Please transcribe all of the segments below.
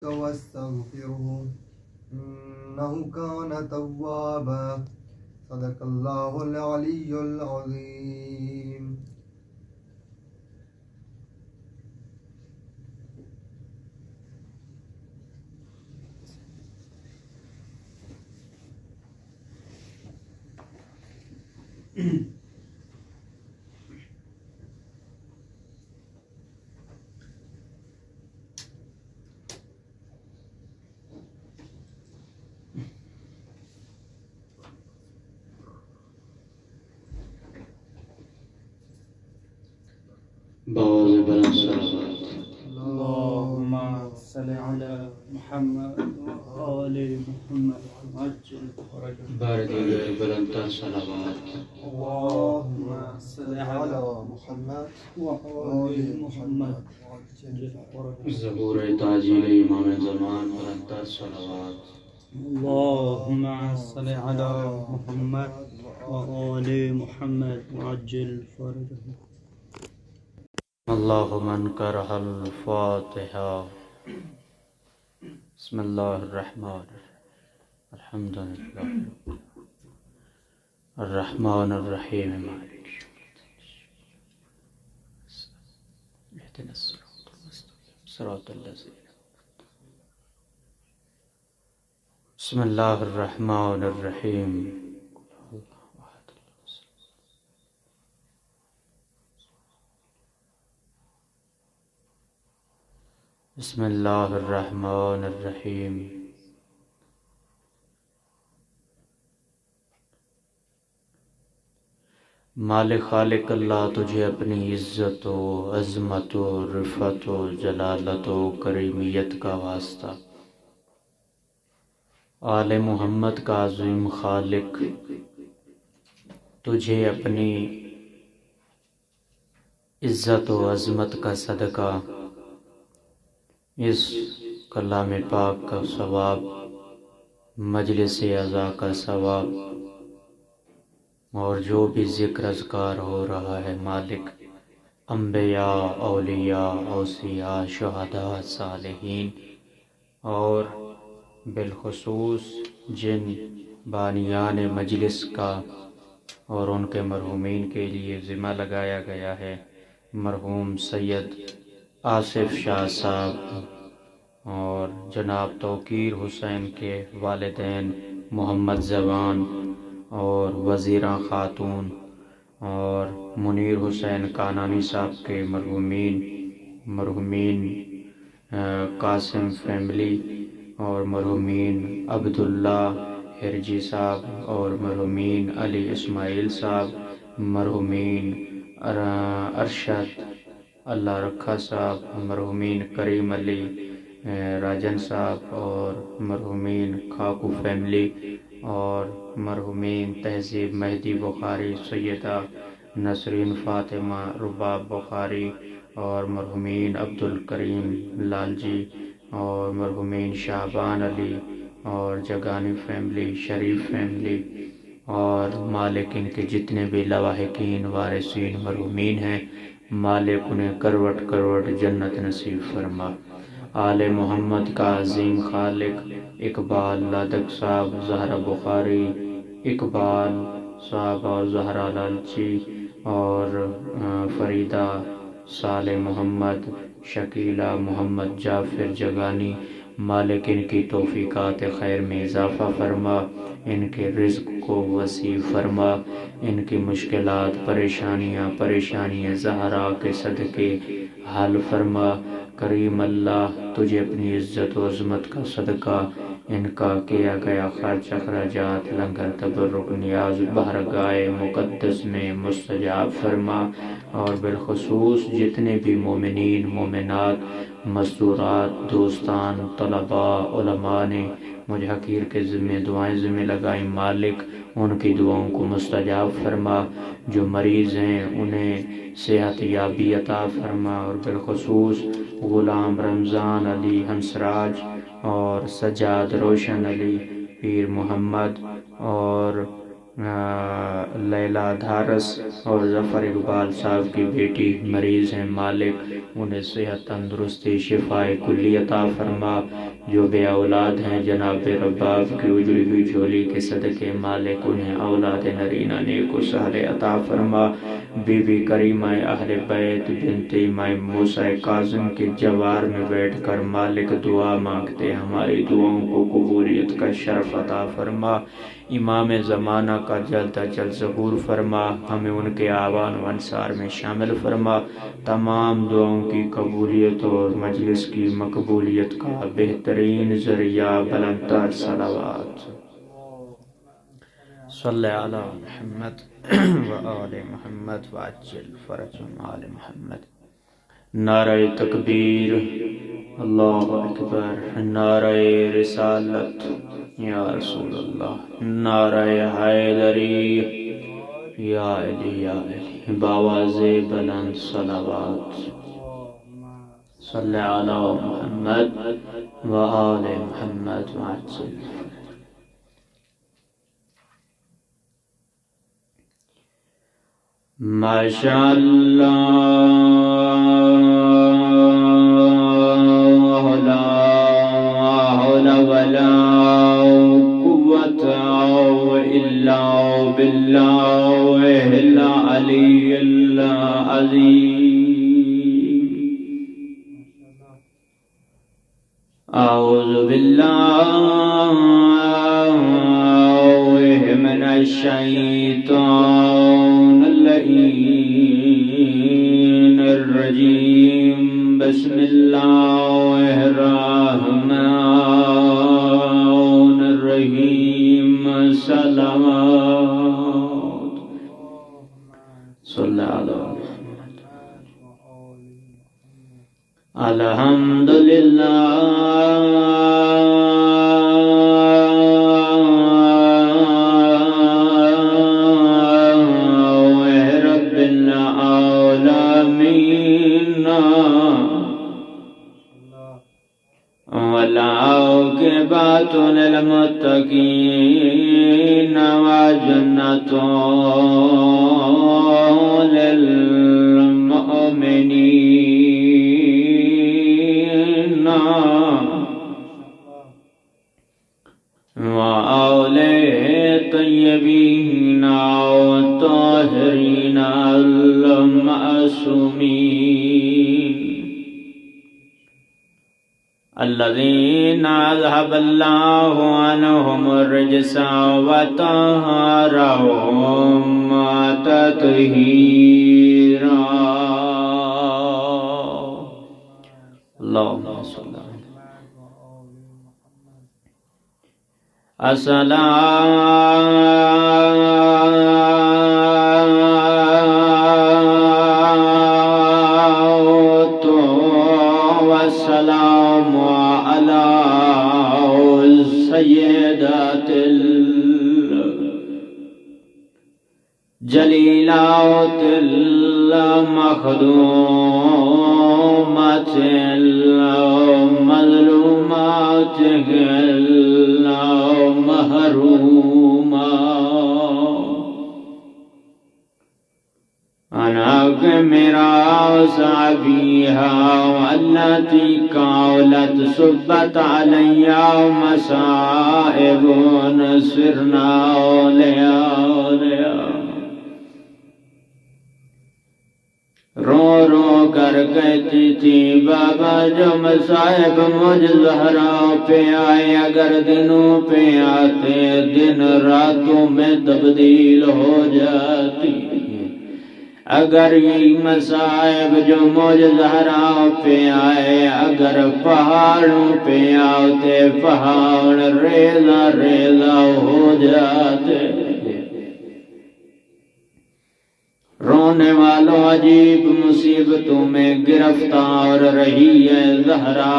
واستغفره إنه كان توابا صدق الله العلي العظيم. باز بلند صلوات. اللهم صل على محمد وآل محمد عجل فرجهم. بار دیگر بلندتر صلوات. اللهم صل على محمد وآل محمد عجل فرجهم. ظہور تعجیل امام زمان بلندتر صلوات. اللهم صل على محمد وآل محمد عجل فرجهم. اللہ من کرہ الفاتحہ. بسم اللہ الرحمن الرحیم الحمد للہ الرحمن الرحیم مالک اهدنا الصراط المستقيم صراط الذين. بسم اللہ الرحمن الرحیم. بسم اللہ الرحمن الرحیم. مالک خالق اللہ تجھے اپنی عزت و عظمت و رفعت و جلالت و کریمیت کا واسطہ، آل محمد کا عظیم خالق تجھے اپنی عزت و عظمت کا صدقہ اس کلام پاک کا ثواب، مجلس عزا کا ثواب اور جو بھی ذکر اذکار ہو رہا ہے، مالک انبیاء، اولیاء، اوصیاء، شہداء، صالحین اور بالخصوص جن بانیان مجلس کا اور ان کے مرحومین کے لیے ذمہ لگایا گیا ہے، مرحوم سید آصف شاہ صاحب اور جناب توقیر حسین کے والدین محمد زبان اور وزیرہ خاتون اور منیر حسین کانانی صاحب کے مرحومین قاسم فیملی اور مرحومین عبداللہ ہرجی صاحب اور مرحومین علی اسماعیل صاحب، مرحومین ارشد اللہ رکھا صاحب، مرحومین کریم علی راجن صاحب اور مرحومین خاکو فیملی اور مرحومین تہذیب مہدی بخاری، سیدہ نسرین فاطمہ رباب بخاری اور مرحومین عبدالکریم لال جی اور مرحومین شعبان علی اور جگانی فیملی، شریف فیملی اور مالک ان کے جتنے بھی لواحقین وارثین مرحومین ہیں، مالک انہیں کروٹ کروٹ جنت نصیب فرما. آل محمد کا عظیم خالق اقبال لادک صاحب، زہرا بخاری، اقبال صاحب اور زہرا لالچی اور فریدہ صالح محمد، شکیلہ محمد جعفر جگانی، مالک ان کی توفیقات خیر میں اضافہ فرما، ان کے رزق کو وسیع فرما، ان کی مشکلات پریشانیاں زہرا کے صدقے حل فرما. کریم اللہ تجھے اپنی عزت و عظمت کا صدقہ ان کا کیا گیا خرچ اخراجات لنگر تبرک نیاز بارگاہ مقدس میں مستجاب فرما، اور بالخصوص جتنے بھی مومنین مومنات مستورات دوستان طلباء علماء نے مجھ حقیر کے ذمہ دعائیں ذمہ لگائیں، مالک ان کی دعاؤں کو مستجاب فرما. جو مریض ہیں انہیں صحت یابی عطا فرما، اور بالخصوص غلام رمضان علی ہنسراج اور سجاد روشن علی پیر محمد اور لیلہ دھارس اور ظفر اقبال صاحب کی بیٹی مریض ہیں، مالک انہیں صحت تندرستی شفائے کلی عطا فرما. جو بے اولاد ہیں جناب رباب کی اجڑی ہوئی جھولی کے صدقے مالک انہیں اولاد نرینہ نیک و سہل عطا فرما. بی بی کریمہ اہل بیت بنت امام موسیٰ کاظم کے جوار میں بیٹھ کر مالک دعا مانگتے ہماری دعاؤں کو قبولیت کا شرف عطا فرما. امام زمانہ کا جلد از جلد ظہور فرما. ہمیں ان کے آوان و انصار میں شامل فرما. تمام دعاؤں کی قبولیت اور مجلس کی مقبولیت کا بہترین ذریعہ بلند تر صلوات. صلی علی محمد و آل محمد وعجل فرجهم آل محمد. نعرہ تکبیر، اللہ اکبر، نعرہ رسالت یا رسول اللہ، نعرہ حیدری یا علی یا علی، باواز بلند صلوات. صلی علی محمد و آل محمد وعجل. ماشاء اللہ لا حول ولا قوت الا باللہ العلی العظیم. اعوذ باللہ من الشیطان اللعین الرجیم. بسم اللہ الرحمن الرحیم. صلوات. صلی اللہ الحمدللہ رب العالمین والعاقبۃ للمتقین وجنۃ للمؤمنین وآل طیبین والطاہرین المعصومین الذین اذهب اللہ عنہم الرجس وطہرہم تطہیرا. اللہم صلی اللہ الصلاۃ والسلام علی سیدات الجلیلات المخدومات المظلومات اناک میرا صحابیہا واللاتی قولت صبت علیہ مسائب سرنا اولیاء. رو رو کر کہتی تھی بابا جو مصائب مجھ زہرا پہ آئے اگر دنوں پہ آتے دن راتوں میں تبدیل ہو جاتی. اگر یہ مصائب جو مجھ زہرا پہ آئے اگر پہاڑوں پہ آتے پہاڑ ریزہ ریزہ ہو جاتے. رونے والوں عجیب مصیبتوں میں گرفتار رہی ہے زہرا.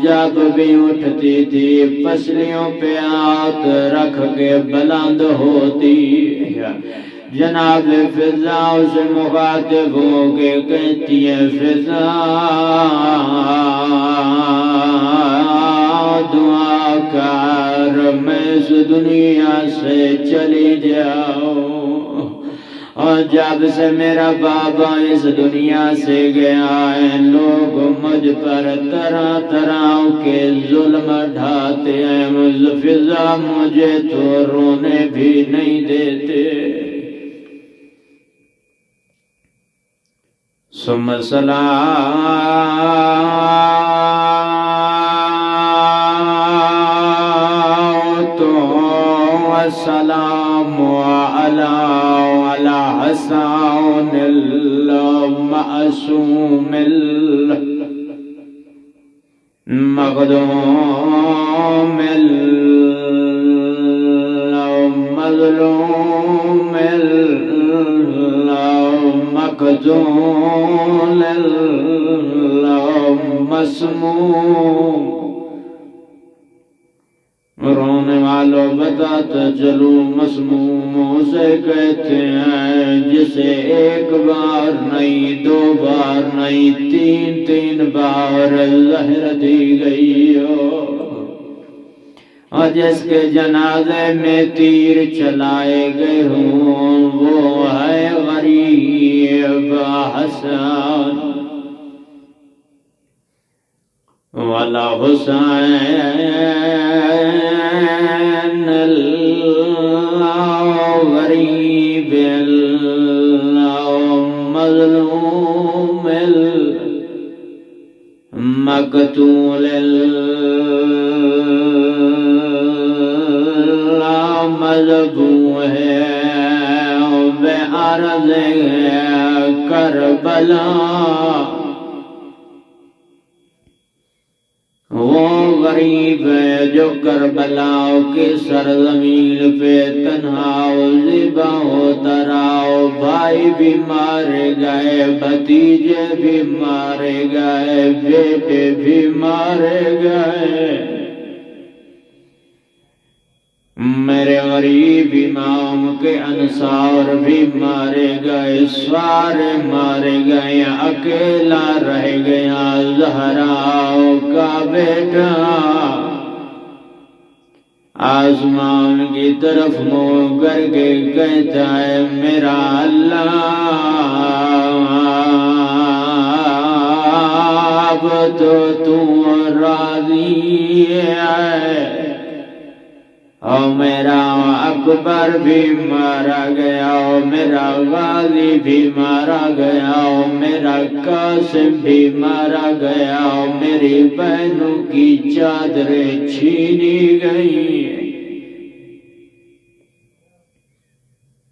جب بھی اٹھتی تھی پسلیوں پہ ہاتھ رکھ کے بلند ہوتی جناب فضا سے مخاطب ہو کے کہتی ہے فضا دعا کر میں اس دنیا سے چلی جاؤں اور جب سے میرا بابا اس دنیا سے گیا ہے لوگ مجھ پر طرح طرح کے ظلم ڈھاتے ہیں، فضا مجھے تو رونے بھی نہیں دیتے۔ ثم صلاۃ والسلام علی حسن المعصوم المخدوم المظلوم المقتول المسموم۔ رونے والوں بتاتا چلو مسموم اسے کہتے ہیں جسے ایک بار نہیں، دو بار نہیں، تین بار زہر دی گئی ہو، اور جس کے جنازے میں تیر چلائے گئے ہوں وہ ہے غریب حسن والا حسین غریب مظلوم مقتول مذبوح ہے بے عرض کربلا۔ وہ غریب ہے جو کربلا کی سرزمین پہ تنہا ذبح ہوتا رہا، بھائی بھی مارے گئے، بھتیجے بھی مارے گئے، بیٹے بھی مارے گئے، میرے غریب امام کے انصار بھی مارے گئے، سارے مارے گئے، اکیلا رہ گیا زہرا کا بیٹا۔ آسمان کی طرف منہ کر کے کہتا ہے میرا اللہ اب تو راضی ہے، اور میرا اکبر بھی مارا گیا، اور میرا غازی بھی مارا گیا، اور میرا قاسم بھی مارا گیا، اور میری بہنوں کی چادریں چھینی گئی۔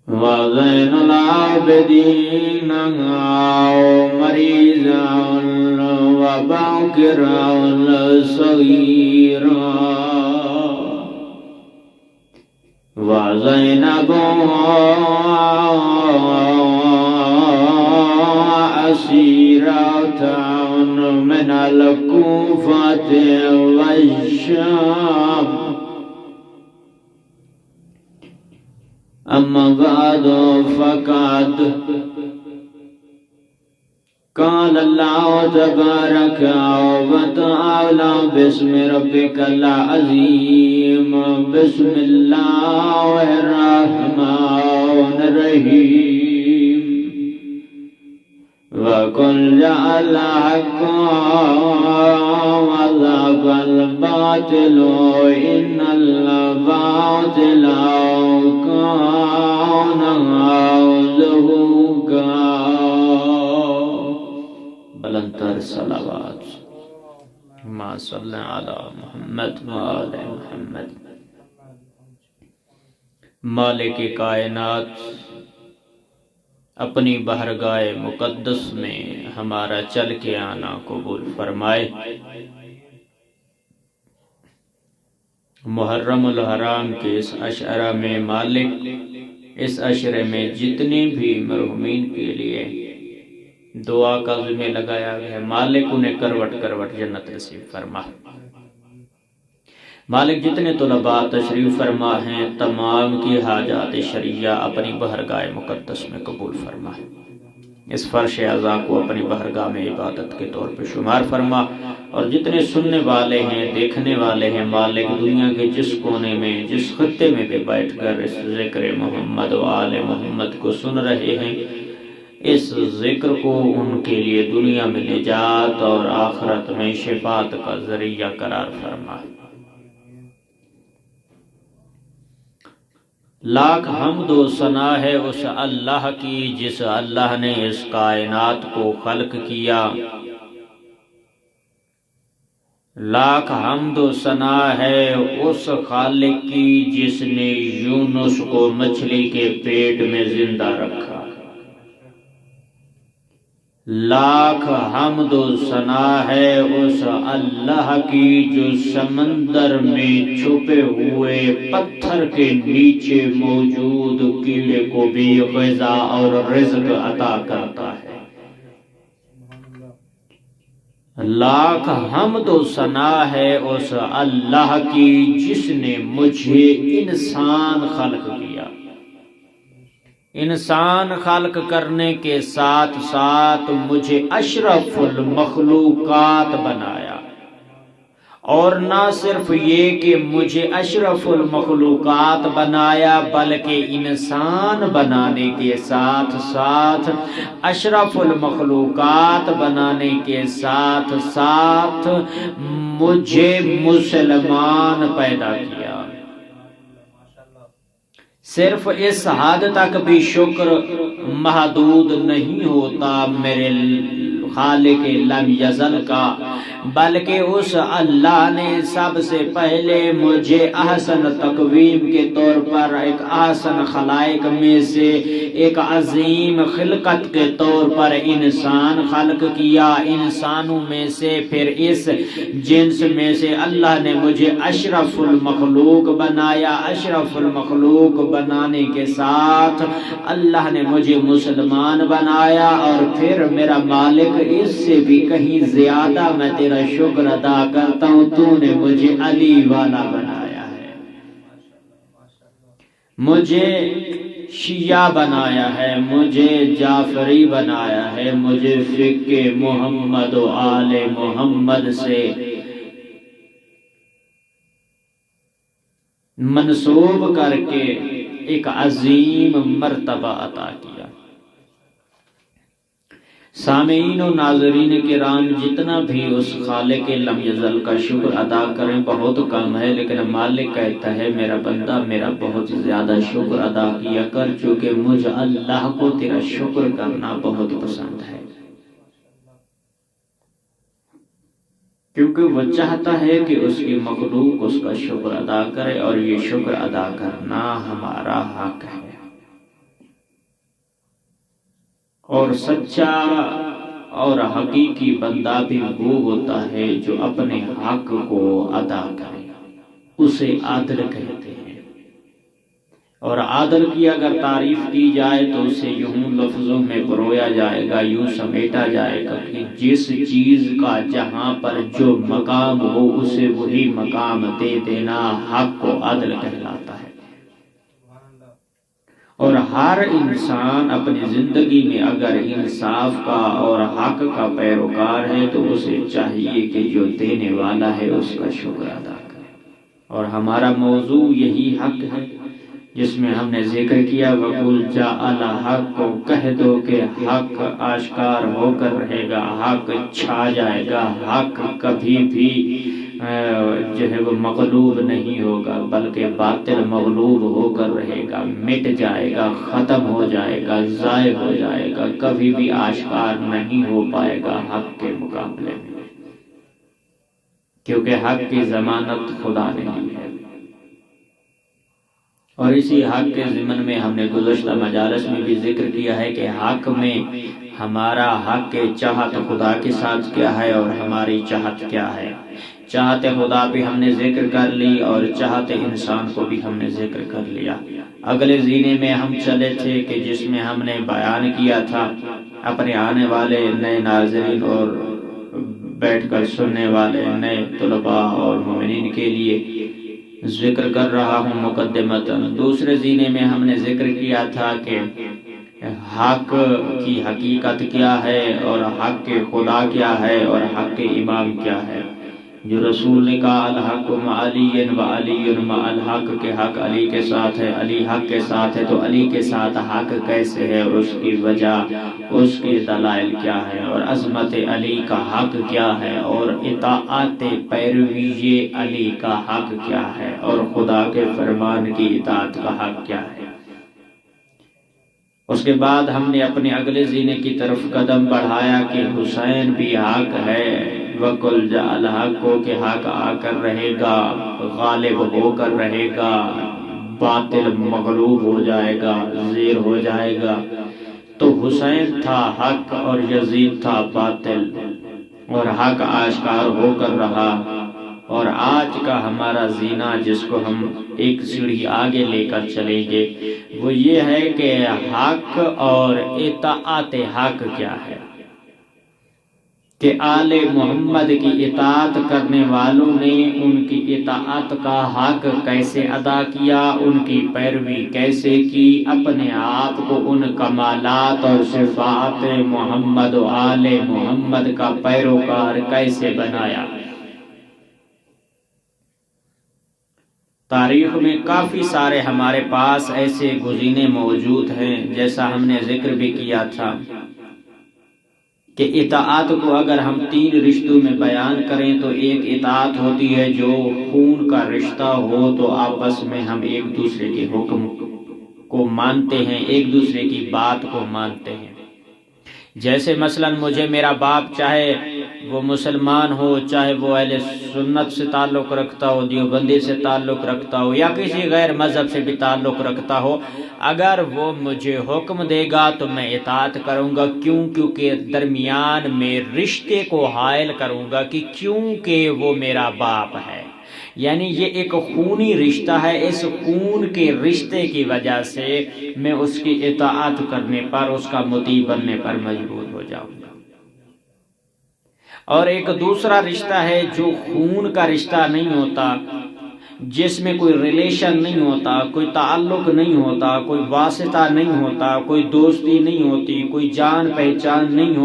وَزَيْنُ الْعَابِدِينَ مَرِيضًا وَبَاكِرًا صَغِيرًا وَزَيْنَبُ أَسِيرَةً مِنَ الْكُوفَةِ وَالشَّامِ۔ أما بعد فقد قال الله تبارك وتعالى بسم ربك العظيم بسم الله الرحمن الرحيم وقل جعل حقا وذاق الباطل إن الباطل كان زهوقا۔ بلندتر صلوات ما صلی علی محمد وآل محمد۔ مالک کائنات اپنی بارگاہ مقدس میں ہمارا چل کے آنا قبول فرمائے۔ محرم الحرام کے اس عشرہ میں مالک اس عشرے میں جتنے بھی مرحومین کے لیے دعا کا ذمہ لگایا گیا ہے، مالک انہیں کروٹ کروٹ جنت نصیب فرما۔ مالک جتنے طلباء تشریف فرما ہیں تمام کی حاجات شرعیہ اپنی بارگاہ مقدس میں قبول فرما۔ اس فرش اعضاء کو اپنی بارگاہ میں عبادت کے طور پہ شمار فرما، اور جتنے سننے والے ہیں، دیکھنے والے ہیں، مالک دنیا کے جس کونے میں، جس خطے میں بھی بیٹھ کر اس ذکر محمد و آل محمد کو سن رہے ہیں، اس ذکر کو ان کے لیے دنیا میں نجات اور آخرت میں شفاعت کا ذریعہ قرار فرما۔ لاکھ حمد و ثنا ہے اس اللہ کی جس اللہ نے اس کائنات کو خلق کیا، لاکھ حمد و ثنا ہے اس خالق کی جس نے یونس کو مچھلی کے پیٹ میں زندہ رکھا، لاکھ حمد و ثنا ہے اس اللہ کی جو سمندر میں چھپے ہوئے پتھر کے نیچے موجود کیڑے کو بھی غذا اور رزق عطا کرتا ہے، لاکھ حمد و ثنا ہے اس اللہ کی جس نے مجھے انسان خلق کیا، انسان خلق کرنے کے ساتھ ساتھ مجھے اشرف المخلوقات بنایا، اور نہ صرف یہ کہ مجھے اشرف المخلوقات بنایا بلکہ انسان بنانے کے ساتھ ساتھ اشرف المخلوقات بنانے کے ساتھ ساتھ مجھے مسلمان پیدا کیا۔ صرف اس حد تک بھی شکر محدود نہیں ہوتا میرے خالق لم یزل کا، بلکہ اس اللہ نے سب سے پہلے مجھے احسن تقویم کے طور پر ایک احسن خلائق میں سے ایک عظیم خلقت کے طور پر انسان خلق کیا، انسانوں میں سے پھر اس جنس میں سے اللہ نے مجھے اشرف المخلوق بنایا، اشرف المخلوق بنانے کے ساتھ اللہ نے مجھے مسلمان بنایا، اور پھر میرا مالک اس سے بھی کہیں زیادہ میں تیرا شکر ادا کرتا ہوں، تو نے مجھے علی والا بنایا ہے، مجھے شیعہ بنایا ہے، مجھے جعفری بنایا ہے، مجھے فقہ محمد و آل محمد سے منسوب کر کے ایک عظیم مرتبہ عطا کیا۔ سامعین و ناظرین کرام، جتنا بھی اس خالق لم یزل کا شکر ادا کریں بہت کم ہے، لیکن مالک کہتا ہے میرا بندہ میرا بہت زیادہ شکر ادا کیا کر، چونکہ مجھ اللہ کو تیرا شکر کرنا بہت پسند ہے، کیونکہ وہ چاہتا ہے کہ اس کی مخلوق اس کا شکر ادا کرے، اور یہ شکر ادا کرنا ہمارا حق ہے۔ اور سچا اور حقیقی بندہ بھی وہ ہوتا ہے جو اپنے حق کو ادا کرے، اسے عادل کہتے ہیں۔ اور عادل کی اگر تعریف کی جائے تو اسے یوں لفظوں میں پرویا جائے گا، یوں سمیٹا جائے گا کہ جس چیز کا جہاں پر جو مقام ہو اسے وہی مقام دے دینا حق کو عادل کہلاتا ہے۔ اور ہر انسان اپنی زندگی میں اگر انصاف کا اور حق کا پیروکار ہے تو اسے چاہیے کہ جو دینے والا ہے اس کا شکر ادا کرے، اور ہمارا موضوع یہی حق ہے جس میں ہم نے ذکر کیا وَقُلْ جَاءَ الْحَقُّ، کو کہہ دو کہ حق آشکار ہو کر رہے گا، حق چھا جائے گا، حق کبھی بھی جو ہے وہ مغلوب نہیں ہوگا، بلکہ باطل مغلوب ہو کر رہے گا، مٹ جائے گا، ختم ہو جائے گا، ضائع ہو جائے گا، کبھی بھی آشکار نہیں ہو پائے گا حق کے مقابلے میں، کیونکہ حق کی ضمانت خدا نے دی ہے۔ اور اسی حق کے ضمن میں ہم نے گزشتہ مجالس میں بھی ذکر کیا ہے کہ حق میں ہمارا حق کے چاہت خدا کے ساتھ کیا ہے اور ہماری چاہت کیا ہے۔ چاہت خدا بھی ہم نے ذکر کر لی اور چاہت انسان کو بھی ہم نے ذکر کر لیا۔ اگلے زینے میں ہم چلے تھے کہ جس میں ہم نے بیان کیا تھا اپنے آنے والے نئے ناظرین اور بیٹھ کر سننے والے نئے طلباء اور مومنین کے لیے ذکر کر رہا ہوں مقدمتاً۔ دوسرے زینے میں ہم نے ذکر کیا تھا کہ حق کی حقیقت کیا ہے اور حق کے خدا کیا ہے اور حق کے امام کیا ہے۔ جو رسول نے کہا الحق مع علی و علی مع الحق، کے حق علی کے ساتھ ہے، علی حق کے ساتھ ہے، تو علی کے ساتھ حق کیسے ہے اور اس کی وجہ، اس کے دلائل کیا ہے، اور عظمت علی کا حق کیا ہے، اور اطاعت پیروی علی کا حق کیا ہے، اور خدا کے فرمان کی اطاعت کا حق کیا ہے۔ اس کے بعد ہم نے اپنے اگلے زینے کی طرف قدم بڑھایا کہ حسین بھی حق ہے، وَقُلْ جَاءَ الْحَقُّ، کہ حق آ کر رہے گا، غالب ہو کر رہے گا، باطل مغلوب ہو جائے گا، زیر ہو جائے گا۔ تو حسین تھا حق اور یزید تھا باطل، اور حق آشکار ہو کر رہا۔ اور آج کا ہمارا زینہ جس کو ہم ایک سیڑھی آگے لے کر چلیں گے وہ یہ ہے کہ حق اور اطاعت حق کیا ہے، کہ آل محمد کی اطاعت کرنے والوں نے ان کی اطاعت کا حق کیسے ادا کیا، ان کی پیروی کیسے کی، اپنے آپ کو ان کمالات اور صفات محمد و آل محمد کا پیروکار کیسے بنایا۔ تاریخ میں کافی سارے ہمارے پاس ایسے گزینے موجود ہیں، جیسا ہم نے ذکر بھی کیا تھا کہ اطاعت کو اگر ہم 3 رشتوں میں بیان کریں تو ایک اطاعت ہوتی ہے جو خون کا رشتہ ہو، تو آپس میں ہم ایک دوسرے کے حکم کو مانتے ہیں، ایک دوسرے کی بات کو مانتے ہیں۔ جیسے مثلا مجھے میرا باپ چاہے وہ مسلمان ہو، چاہے وہ اہل سنت سے تعلق رکھتا ہو، دیوبندی سے تعلق رکھتا ہو، یا کسی غیر مذہب سے بھی تعلق رکھتا ہو، اگر وہ مجھے حکم دے گا تو میں اطاعت کروں گا۔ کیونکہ درمیان میں رشتے کو حائل کروں گا کہ کیونکہ وہ میرا باپ ہے، یعنی یہ ایک خونی رشتہ ہے، اس خون کے رشتے کی وجہ سے میں اس کی اطاعت کرنے پر، اس کا مطیع بننے پر مجبور ہو جاؤں گا۔ اور ایک دوسرا رشتہ ہے جو خون کا رشتہ نہیں ہوتا، جس میں کوئی ریلیشن نہیں ہوتا، کوئی تعلق نہیں ہوتا، کوئی واسطہ نہیں ہوتا، کوئی دوستی نہیں ہوتی، کوئی جان پہچان نہیں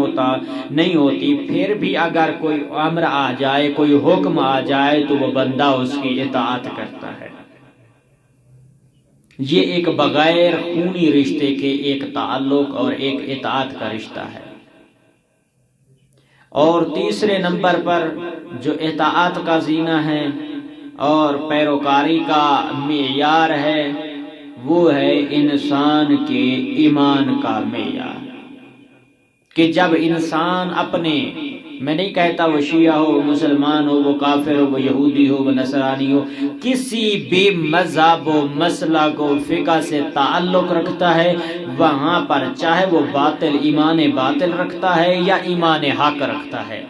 ہوتی، پھر بھی اگر کوئی امر آ جائے، کوئی حکم آ جائے تو وہ بندہ اس کی اطاعت کرتا ہے۔ یہ ایک بغیر خونی رشتے کے ایک تعلق اور ایک اطاعت کا رشتہ ہے۔ اور تیسرے نمبر پر جو اطاعت کا زینہ ہے اور پیروکاری کا معیار ہے وہ ہے انسان کے ایمان کا معیار، کہ جب انسان اپنے، میں نہیں کہتا وہ شیعہ ہو، وہ مسلمان ہو، وہ کافر ہو، وہ یہودی ہو، وہ نصرانی ہو، کسی بھی مذہب و مسلک و فقہ سے تعلق رکھتا ہے، وہاں پر چاہے وہ باطل ایمان باطل رکھتا ہے یا ایمان حق رکھتا ہے،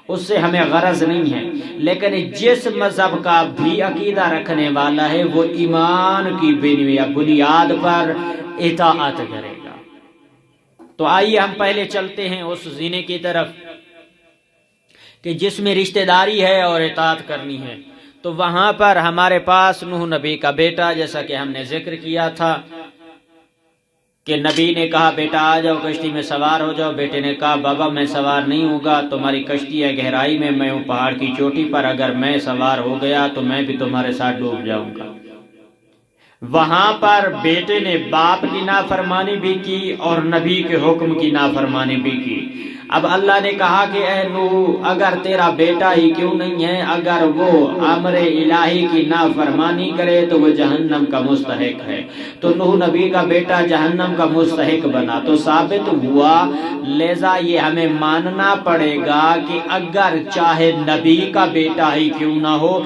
اس سے ہمیں غرض نہیں ہے، لیکن جس مذہب کا بھی عقیدہ رکھنے والا ہے وہ ایمان کی بنیاد پر اطاعت کرے گا۔ تو آئیے ہم پہلے چلتے ہیں اس زینے کی طرف کہ جس میں رشتہ داری ہے اور اطاعت کرنی ہے۔ تو وہاں پر ہمارے پاس نوح نبی کا بیٹا، جیسا کہ ہم نے ذکر کیا تھا کہ نبی نے کہا بیٹا آ جاؤ کشتی میں سوار ہو جاؤ، بیٹے نے کہا بابا میں سوار نہیں ہوگا، تمہاری کشتی ہے گہرائی میں ہوں پہاڑ کی چوٹی پر، اگر میں سوار ہو گیا تو میں بھی تمہارے ساتھ ڈوب جاؤں گا۔ وہاں پر بیٹے نے باپ کی نافرمانی بھی کی اور نبی کے حکم کی نافرمانی بھی کی۔ اب اللہ نے کہا کہ اے نوح اگر تیرا بیٹا ہی کیوں نہیں ہے، اگر وہ امر الہی کی نافرمانی کرے تو وہ جہنم کا مستحق ہے۔ تو نوح نبی کا بیٹا جہنم کا مستحق بنا تو ثابت ہوا، لہذا یہ ہمیں ماننا پڑے گا کہ اگر چاہے نبی کا بیٹا ہی کیوں نہ ہو،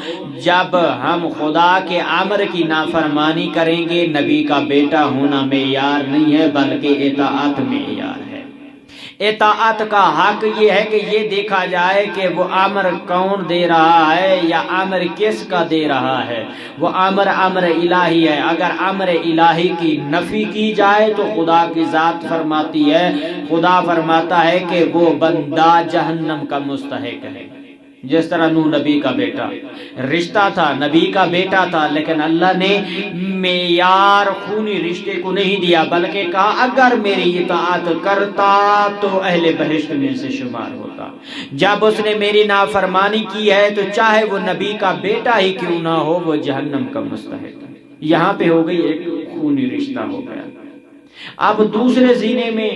جب ہم خدا کے امر کی نافرمانی کریں گے، نبی کا بیٹا ہونا معیار نہیں ہے بلکہ اطاعت معیار ہے۔ اطاعت کا حق یہ ہے کہ یہ دیکھا جائے کہ وہ امر کون دے رہا ہے یا امر کس کا دے رہا ہے۔ وہ امر الہی ہے، اگر امر الہی کی نفی کی جائے تو خدا کی ذات فرماتی ہے، خدا فرماتا ہے کہ وہ بندہ جہنم کا مستحق ہے۔ جس طرح نوح نبی کا بیٹا رشتہ تھا، نبی کا بیٹا تھا، لیکن اللہ نے معیار خونی رشتے کو نہیں دیا، بلکہ کہا اگر میری اطاعت کرتا تو اہل بہشت میں سے شمار ہوتا۔ جب اس نے میری نافرمانی کی ہے تو چاہے وہ نبی کا بیٹا ہی کیوں نہ ہو، وہ جہنم کا مستحق ہے۔ یہاں پہ ہو گئی ایک خونی رشتہ ہو گیا۔ اب دوسرے زینے میں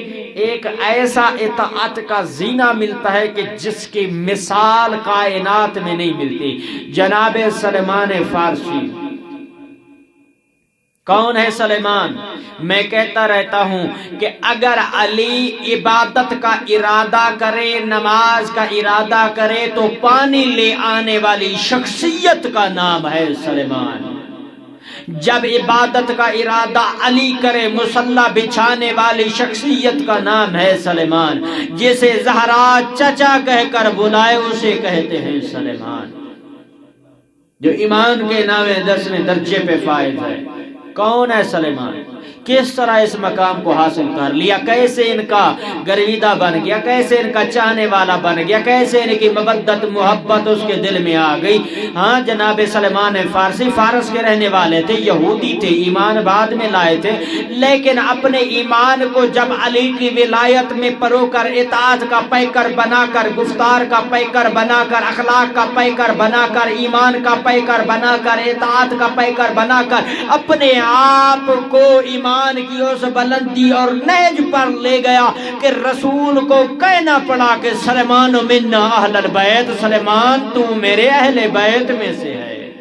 ایک ایسا اطاعت کا زینہ ملتا ہے کہ جس کی مثال کائنات میں نہیں ملتی۔ جناب سلیمان فارسی، کون ہے سلیمان؟ میں کہتا رہتا ہوں کہ اگر علی عبادت کا ارادہ کرے، نماز کا ارادہ کرے تو پانی لے آنے والی شخصیت کا نام ہے سلیمان۔ جب عبادت کا ارادہ علی کرے، مصلی بچھانے والی شخصیت کا نام ہے سلیمان۔ جسے زہرا چچا کہہ کر بلائے اسے کہتے ہیں سلیمان، جو ایمان کے نام 10ویں درجے پہ فائز ہے۔ کون ہے سلیمان؟ کس طرح اس مقام کو حاصل کر لیا، کیسے ان کا گرویدہ بن گیا، کیسے ان کا چاہنے والا بن گیا، کیسے ان کی مودت محبت اس کے دل میں آ گئی۔ ہاں جناب سلیمان فارسی فارس کے رہنے والے تھے، یہودی تھے، ایمان بعد میں لائے تھے، لیکن اپنے ایمان کو جب علی کی ولایت میں پرو کر، اطاعت کا پیکر بنا کر، گفتار کا پیکر بنا کر، اخلاق کا پیکر بنا کر، ایمان کا پیکر بنا کر، اطاعت کا پیکر بنا کر اپنے آپ کو ایمان کی اس بلندی اور نہج پر لے گیا کہ رسول کو کہنا پڑا کہ سلیمان منا اہل البیت، سلیمان تو میرے اہل بیت میں سے ہے۔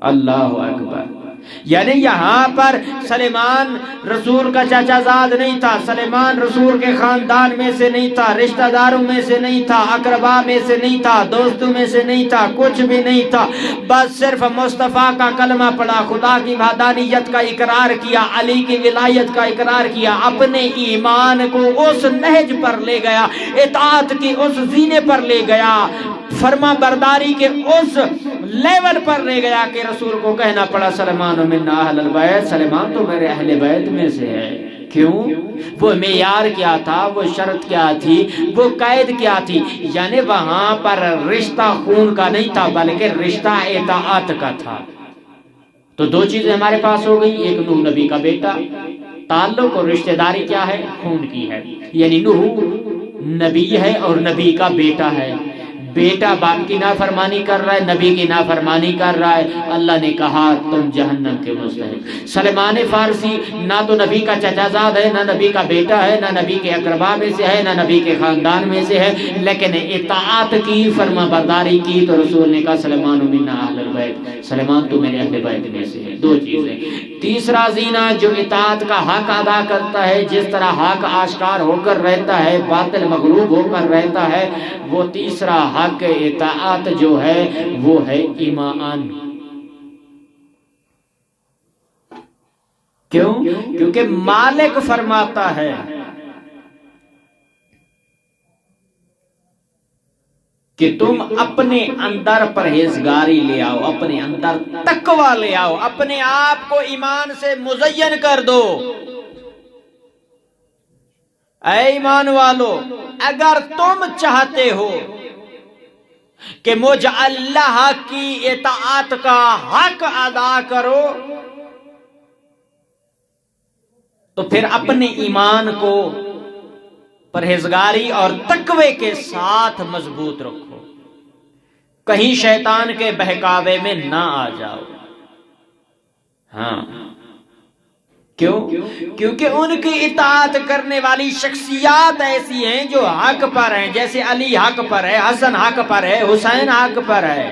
اللہ اکبر۔ یعنی یہاں پر سلیمان رسول کا چچا زاد نہیں تھا، سلیمان رسول کے خاندان میں سے نہیں تھا، رشتہ داروں میں سے نہیں تھا، اقربا میں سے نہیں تھا، دوستوں میں سے نہیں تھا، کچھ بھی نہیں تھا، بس صرف مصطفیٰ کا کلمہ پڑھا، خدا کی وحدانیت کا اقرار کیا، علی کی ولایت کا اقرار کیا، اپنے ایمان کو اس نہج پر لے گیا، اطاعت کی اس زینے پر لے گیا، فرما برداری کے اس لیول پر لے گیا کہ رسول کو کہنا پڑا سلیمان من اہل البیت، سلیمان تو میرے اہل بیت میں سے ہے۔ کیوں؟ وہ معیار کیا تھا، وہ شرط کیا تھی، وہ قید کیا تھی؟ یعنی وہاں پر رشتہ خون کا نہیں تھا بلکہ رشتہ اطاعت کا تھا۔ تو دو چیزیں ہمارے پاس ہو گئی، ایک نوح نبی کا بیٹا، تعلق اور رشتہ داری کیا ہے؟ خون کی ہے، یعنی نوح نبی ہے اور نبی کا بیٹا ہے۔ بیٹا باپ کی نافرمانی کر رہا ہے، نبی کی نافرمانی کر رہا ہے، اللہ نے کہا تم جہنم کے مستحق۔ سلیمان فارسی نہ تو نبی کا چچا زاد ہے، نہ نبی کا بیٹا ہے، نہ نبی کے اقربا میں سے ہے، نہ نبی کے خاندان میں سے ہے، لیکن اطاعت کی، فرما برداری کی تو رسول نے کہا سلیمان منا اہل البیت، سلیمان تو میرے اہل بیت میں سے ہے۔ دو چیزیں۔ تیسرا زینہ جو اطاعت کا حق ادا کرتا ہے، جس طرح حق آشکار ہو کر رہتا ہے، باطل مغلوب ہو کر رہتا ہے، وہ تیسرا حق اطاعت جو ہے وہ ہے ایمان۔ کیوں؟ کیونکہ مالک فرماتا ہے کہ تم اپنے اندر پرہیزگاری لے آؤ، اپنے اندر تقوی لے آؤ، اپنے آپ کو ایمان سے مزین کر دو۔ اے ایمان والو، اگر تم چاہتے ہو کہ مجھ اللہ کی اطاعت کا حق ادا کرو تو پھر اپنے ایمان کو پرہیزگاری اور تقوی کے ساتھ مضبوط رکھو، کہیں شیطان کے بہکاوے میں نہ آ جاؤ۔ ہاں، کیوں؟ کیونکہ ان کی اطاعت کرنے والی شخصیات ایسی ہیں جو حق پر ہیں، جیسے علی حق پر ہے، حسن حق پر ہے، حسین حق پر ہے،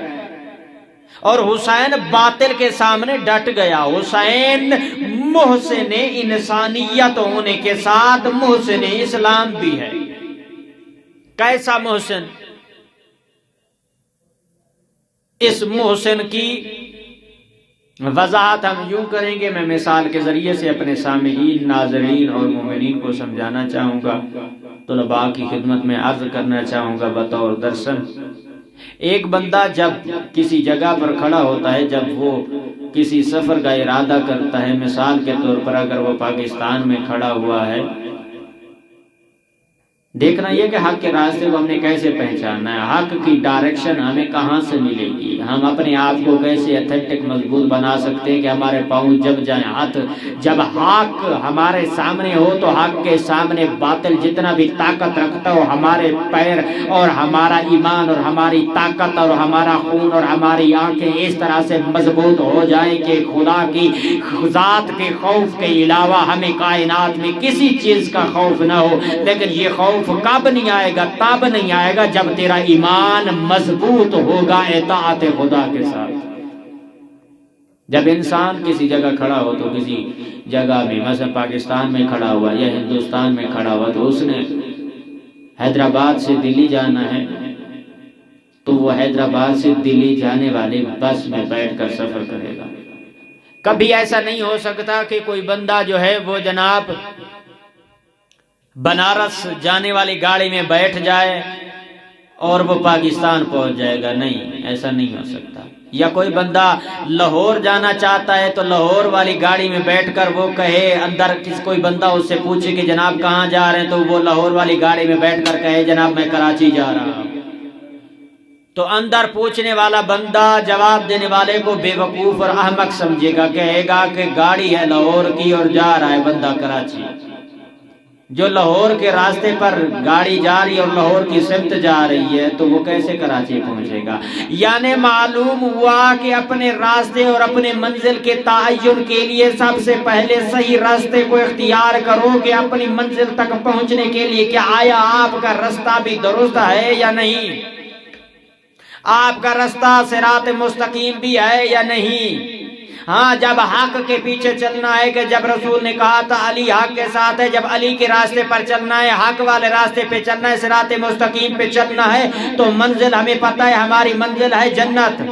اور حسین باطل کے سامنے ڈٹ گیا۔ حسین محسن انسانیت ہونے کے ساتھ محسن اسلام بھی ہے۔ کیسا محسن؟ اس محسن کی وضاحت ہم یوں کریں گے، میں مثال کے ذریعے سے اپنے سامعین، ناظرین اور مومنین کو سمجھانا چاہوں گا، طلباء کی خدمت میں عرض کرنا چاہوں گا بطور درسن۔ ایک بندہ جب کسی جگہ پر کھڑا ہوتا ہے، جب وہ کسی سفر کا ارادہ کرتا ہے، مثال کے طور پر اگر وہ پاکستان میں کھڑا ہوا ہے دیکھنا یہ کہ حق کے راستے کو ہم نے کیسے پہچاننا ہے، حق کی ڈائریکشن ہمیں کہاں سے ملے گی، ہم اپنے آپ کو کیسے اتھینٹک مضبوط بنا سکتے ہیں کہ ہمارے پاؤں جب جائیں ہاتھ، جب حق ہمارے سامنے ہو تو حق کے سامنے باطل جتنا بھی طاقت رکھتا ہو، ہمارے پیر اور ہمارا ایمان اور ہماری طاقت اور ہمارا خون اور ہماری آنکھیں اس طرح سے مضبوط ہو جائیں کہ خدا کی ذات کے خوف کے علاوہ ہمیں کائنات میں کسی چیز کا خوف نہ ہو۔ لیکن یہ خوف کب نہیں آئے گا، تب نہیں آئے گا جب تیرا ایمان مضبوط ہوگا اطاعت خدا کے ساتھ۔ جب انسان کسی جگہ کھڑا ہو تو کسی جگہ میں، مثلا پاکستان میں کھڑا ہوا یا ہندوستان میں کھڑا ہوا، تو اس نے حیدرآباد سے دلی جانا ہے تو وہ حیدرآباد سے دلی جانے والے بس میں بیٹھ کر سفر کرے گا۔ کبھی ایسا نہیں ہو سکتا کہ کوئی بندہ جو ہے وہ جناب بنارس جانے والی گاڑی میں بیٹھ جائے اور وہ پاکستان پہنچ جائے گا، نہیں، ایسا نہیں ہو سکتا۔ یا کوئی بندہ لاہور جانا چاہتا ہے تو لاہور والی گاڑی میں بیٹھ کر وہ کہے، اندر کوئی بندہ اس سے پوچھے کہ جناب کہاں جا رہے ہیں، تو وہ لاہور والی گاڑی میں بیٹھ کر کہے جناب میں کراچی جا رہا ہوں، تو اندر پوچھنے والا بندہ جواب دینے والے کو بے وقوف اور احمق سمجھے گا، کہے گا کہ گاڑی ہے لاہور کی اور جا رہا ہے بندہ کراچی۔ جو لاہور کے راستے پر گاڑی جا رہی ہے اور لاہور کی سمت جا رہی ہے تو وہ کیسے کراچی پہنچے گا؟ یعنی معلوم ہوا کہ اپنے راستے اور اپنے منزل کے تعین کے لیے سب سے پہلے صحیح راستے کو اختیار کرو کہ اپنی منزل تک پہنچنے کے لیے کہ آیا آپ کا راستہ بھی درست ہے یا نہیں، آپ کا راستہ صراط مستقیم بھی ہے یا نہیں۔ ہاں، جب حق کے پیچھے چلنا ہے، کہ جب رسول نے کہا تھا علی حق کے ساتھ ہے، جب علی کے راستے پر چلنا ہے، حق والے راستے پہ چلنا ہے، صراط مستقیم پہ چلنا ہے، تو منزل ہمیں پتہ ہے، ہماری منزل ہے جنت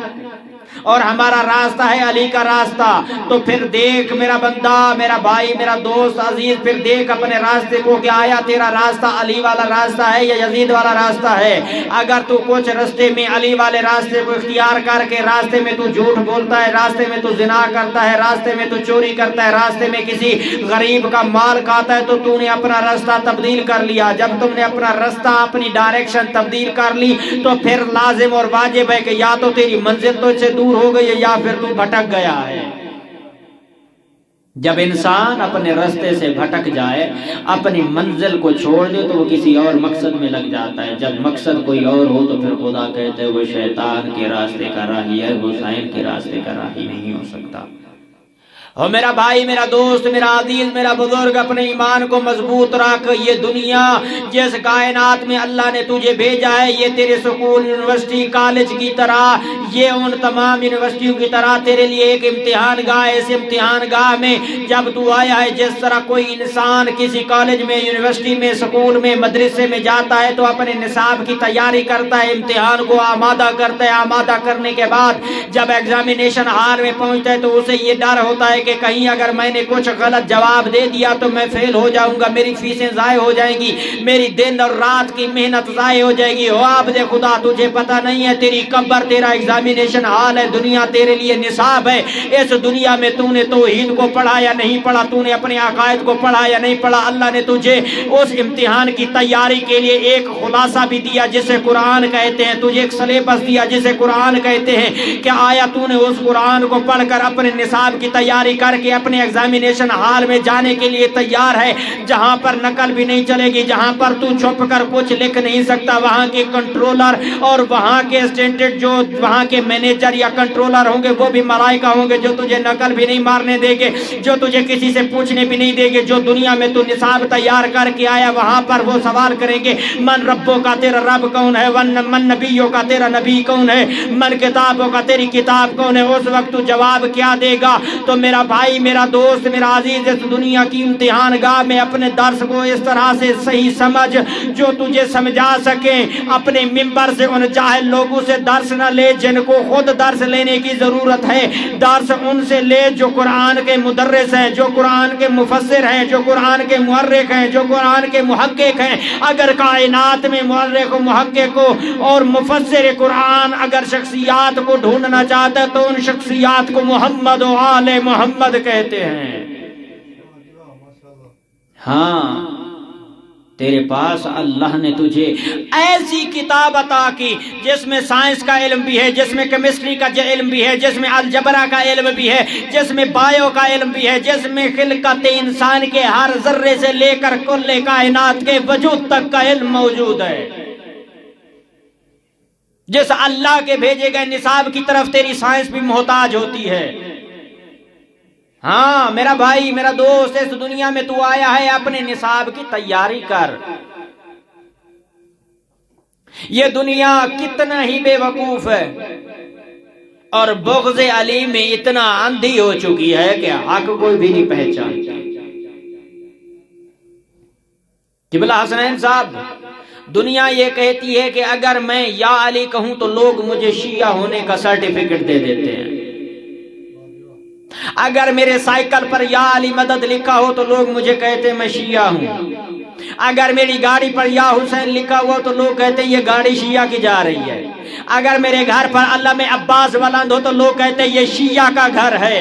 اور ہمارا راستہ ہے علی کا راستہ۔ تو پھر دیکھ میرا بندہ، میرا بھائی، میرا دوست عزیز، پھر دیکھ اپنے راستے کو کہ آیا تیرا راستہ علی والا راستہ ہے یا یزید والا راستہ ہے۔ اگر تو کچھ راستے میں علی والے راستے کو اختیار کر کے راستے میں تو جھوٹ بولتا ہے، راستے میں تو زنا کرتا ہے، راستے میں تو چوری کرتا ہے، راستے میں کسی غریب کا مال کھاتا ہے، تو تو نے اپنا راستہ تبدیل کر لیا۔ جب تم نے اپنا راستہ، اپنی ڈائریکشن تبدیل کر لی تو پھر لازم اور واجب ہے کہ یا تو تیری منزل تو سے دور ہو گئی ہے یا پھر تو بھٹک گیا ہے۔ جب انسان اپنے راستے سے بھٹک جائے، اپنی منزل کو چھوڑ دے، تو وہ کسی اور مقصد میں لگ جاتا ہے۔ جب مقصد کوئی اور ہو تو پھر خدا کہتے ہیں وہ شیطان کے راستے کا راہی ہے، حسین کے راستے کا راہی نہیں ہو سکتا۔ اور میرا بھائی، میرا دوست، میرا عزیز، میرا بزرگ، اپنے ایمان کو مضبوط رکھ۔ یہ دنیا جس کائنات میں اللہ نے تجھے بھیجا ہے، یہ تیرے سکول، یونیورسٹی، کالج کی طرح، یہ ان تمام یونیورسٹیوں کی طرح تیرے لیے ایک امتحان گاہ ہے۔ اس امتحان گاہ میں جب تو آیا ہے، جس طرح کوئی انسان کسی کالج میں، یونیورسٹی میں، سکول میں، مدرسے میں جاتا ہے تو اپنے نصاب کی تیاری کرتا ہے، امتحان کو آمادہ کرتا ہے، آمادہ کرنے کے بعد جب ایگزامینیشن ہال میں پہنچتا ہے تو اسے یہ ڈر ہوتا ہے کہ کہیں اگر میں نے کچھ غلط جواب دے دیا تو میں فیل ہو جاؤں گا، میری فیسیں ضائع ہو جائیں گی، میری دن اور رات کی محنت ضائع ہو جائے گی۔ ہو عبد خدا، تجھے پتہ نہیں ہے تیری قبر تیرا ایگزامینیشن ہال ہے، دنیا تیرے لیے نصاب ہے۔ اس دنیا میں تو نے توحید کو پڑھا یا نہیں پڑھا، تو نے اپنے عقائد کو پڑھا یا نہیں پڑھا، اللہ نے تجھے اس امتحان کی تیاری کے لیے ایک خلاصہ بھی دیا جسے قرآن کہتے ہیں، تجھے ایک سلیبس دیا جسے قرآن کہتے ہیں۔ کہ آیا تو نے اس قرآن کو پڑھ کر اپنے نصاب کی تیاری کر کے اپنے ایگزامینیشن ہال میں جانے کے لیے تیار ہے، جہاں پر نقل بھی نہیں چلے گی، جہاں پر تو چھپ کر کچھ لکھ نہیں سکتا، وہاں کے کنٹرولر اور وہاں کے اسٹینڈرڈ جو وہاں کے مینیجر یا کنٹرولر ہوں گے وہ بھی ملائکہ ہوں گے جو تجھے نقل بھی نہیں مارنے دیں گے، جو تجھے کسی سے پوچھنے بھی نہیں دیں گے۔ جو دنیا میں تو نصاب تیار کر کے آیا، وہاں پر وہ سوال کریں گے من ربوں کا تیرا رب کون ہے، من نبیوں کا تیرا نبی کون ہے، من کتابوں کا تیری کتاب کون ہے۔ اس وقت تو جواب کیا دے گا؟ تو میرا بھائی، میرا دوست، میرا عزیز، اس دنیا کی امتحان گاہ میں اپنے درس کو اس طرح سے صحیح سمجھ جو تجھے سمجھا سکیں۔ اپنے ممبر سے ان جاہل لوگوں سے درس نہ لے جن کو خود درس لینے کی ضرورت ہے، درس ان سے لے جو قرآن کے مدرس ہیں، جو قرآن کے مفسر ہیں، جو قرآن کے محرک ہیں، جو قرآن کے محقق ہیں۔ اگر کائنات میں محرک و محقق اور مفسر قرآن اگر شخصیات کو ڈھونڈنا چاہتا ہے تو ان شخصیات کو محمد و آل محمد کہتے ہیں۔ ہاں، تیرے پاس اللہ نے تجھے ایسی کتاب عطا کی جس میں سائنس کا علم بھی ہے، جس میں کیمسٹری کا علم بھی ہے، جس میں الجبرا کا علم بھی ہے، جس میں بایو کا علم بھی ہے، جس میں خلقت انسان کے ہر ذرے سے لے کر کل کائنات کے وجود تک کا علم موجود ہے۔ جس اللہ کے بھیجے گئے نصاب کی طرف تیری سائنس بھی محتاج ہوتی ہے۔ ہاں میرا بھائی، میرا دوست، اس دنیا میں تو آیا ہے، اپنے نصاب کی تیاری کر۔ یہ دنیا کتنا ہی بے وقوف ہے اور بغض علی میں اتنا اندھی ہو چکی ہے کہ حق کوئی بھی نہیں پہچانتی۔ قبلہ حسنین صاحب، دنیا یہ کہتی ہے کہ اگر میں یا علی کہوں تو لوگ مجھے شیعہ ہونے کا سرٹیفکیٹ دے دیتے ہیں، اگر میرے سائیکل پر یا علی مدد لکھا ہو تو لوگ مجھے کہتے ہیں میں شیعہ ہوں، اگر میری گاڑی پر یا حسین لکھا ہوا تو لوگ کہتے ہیں یہ گاڑی شیعہ کی جا رہی ہے، اگر میرے گھر پر علم عباس بلند ہو تو لوگ کہتے ہیں یہ شیعہ کا گھر ہے،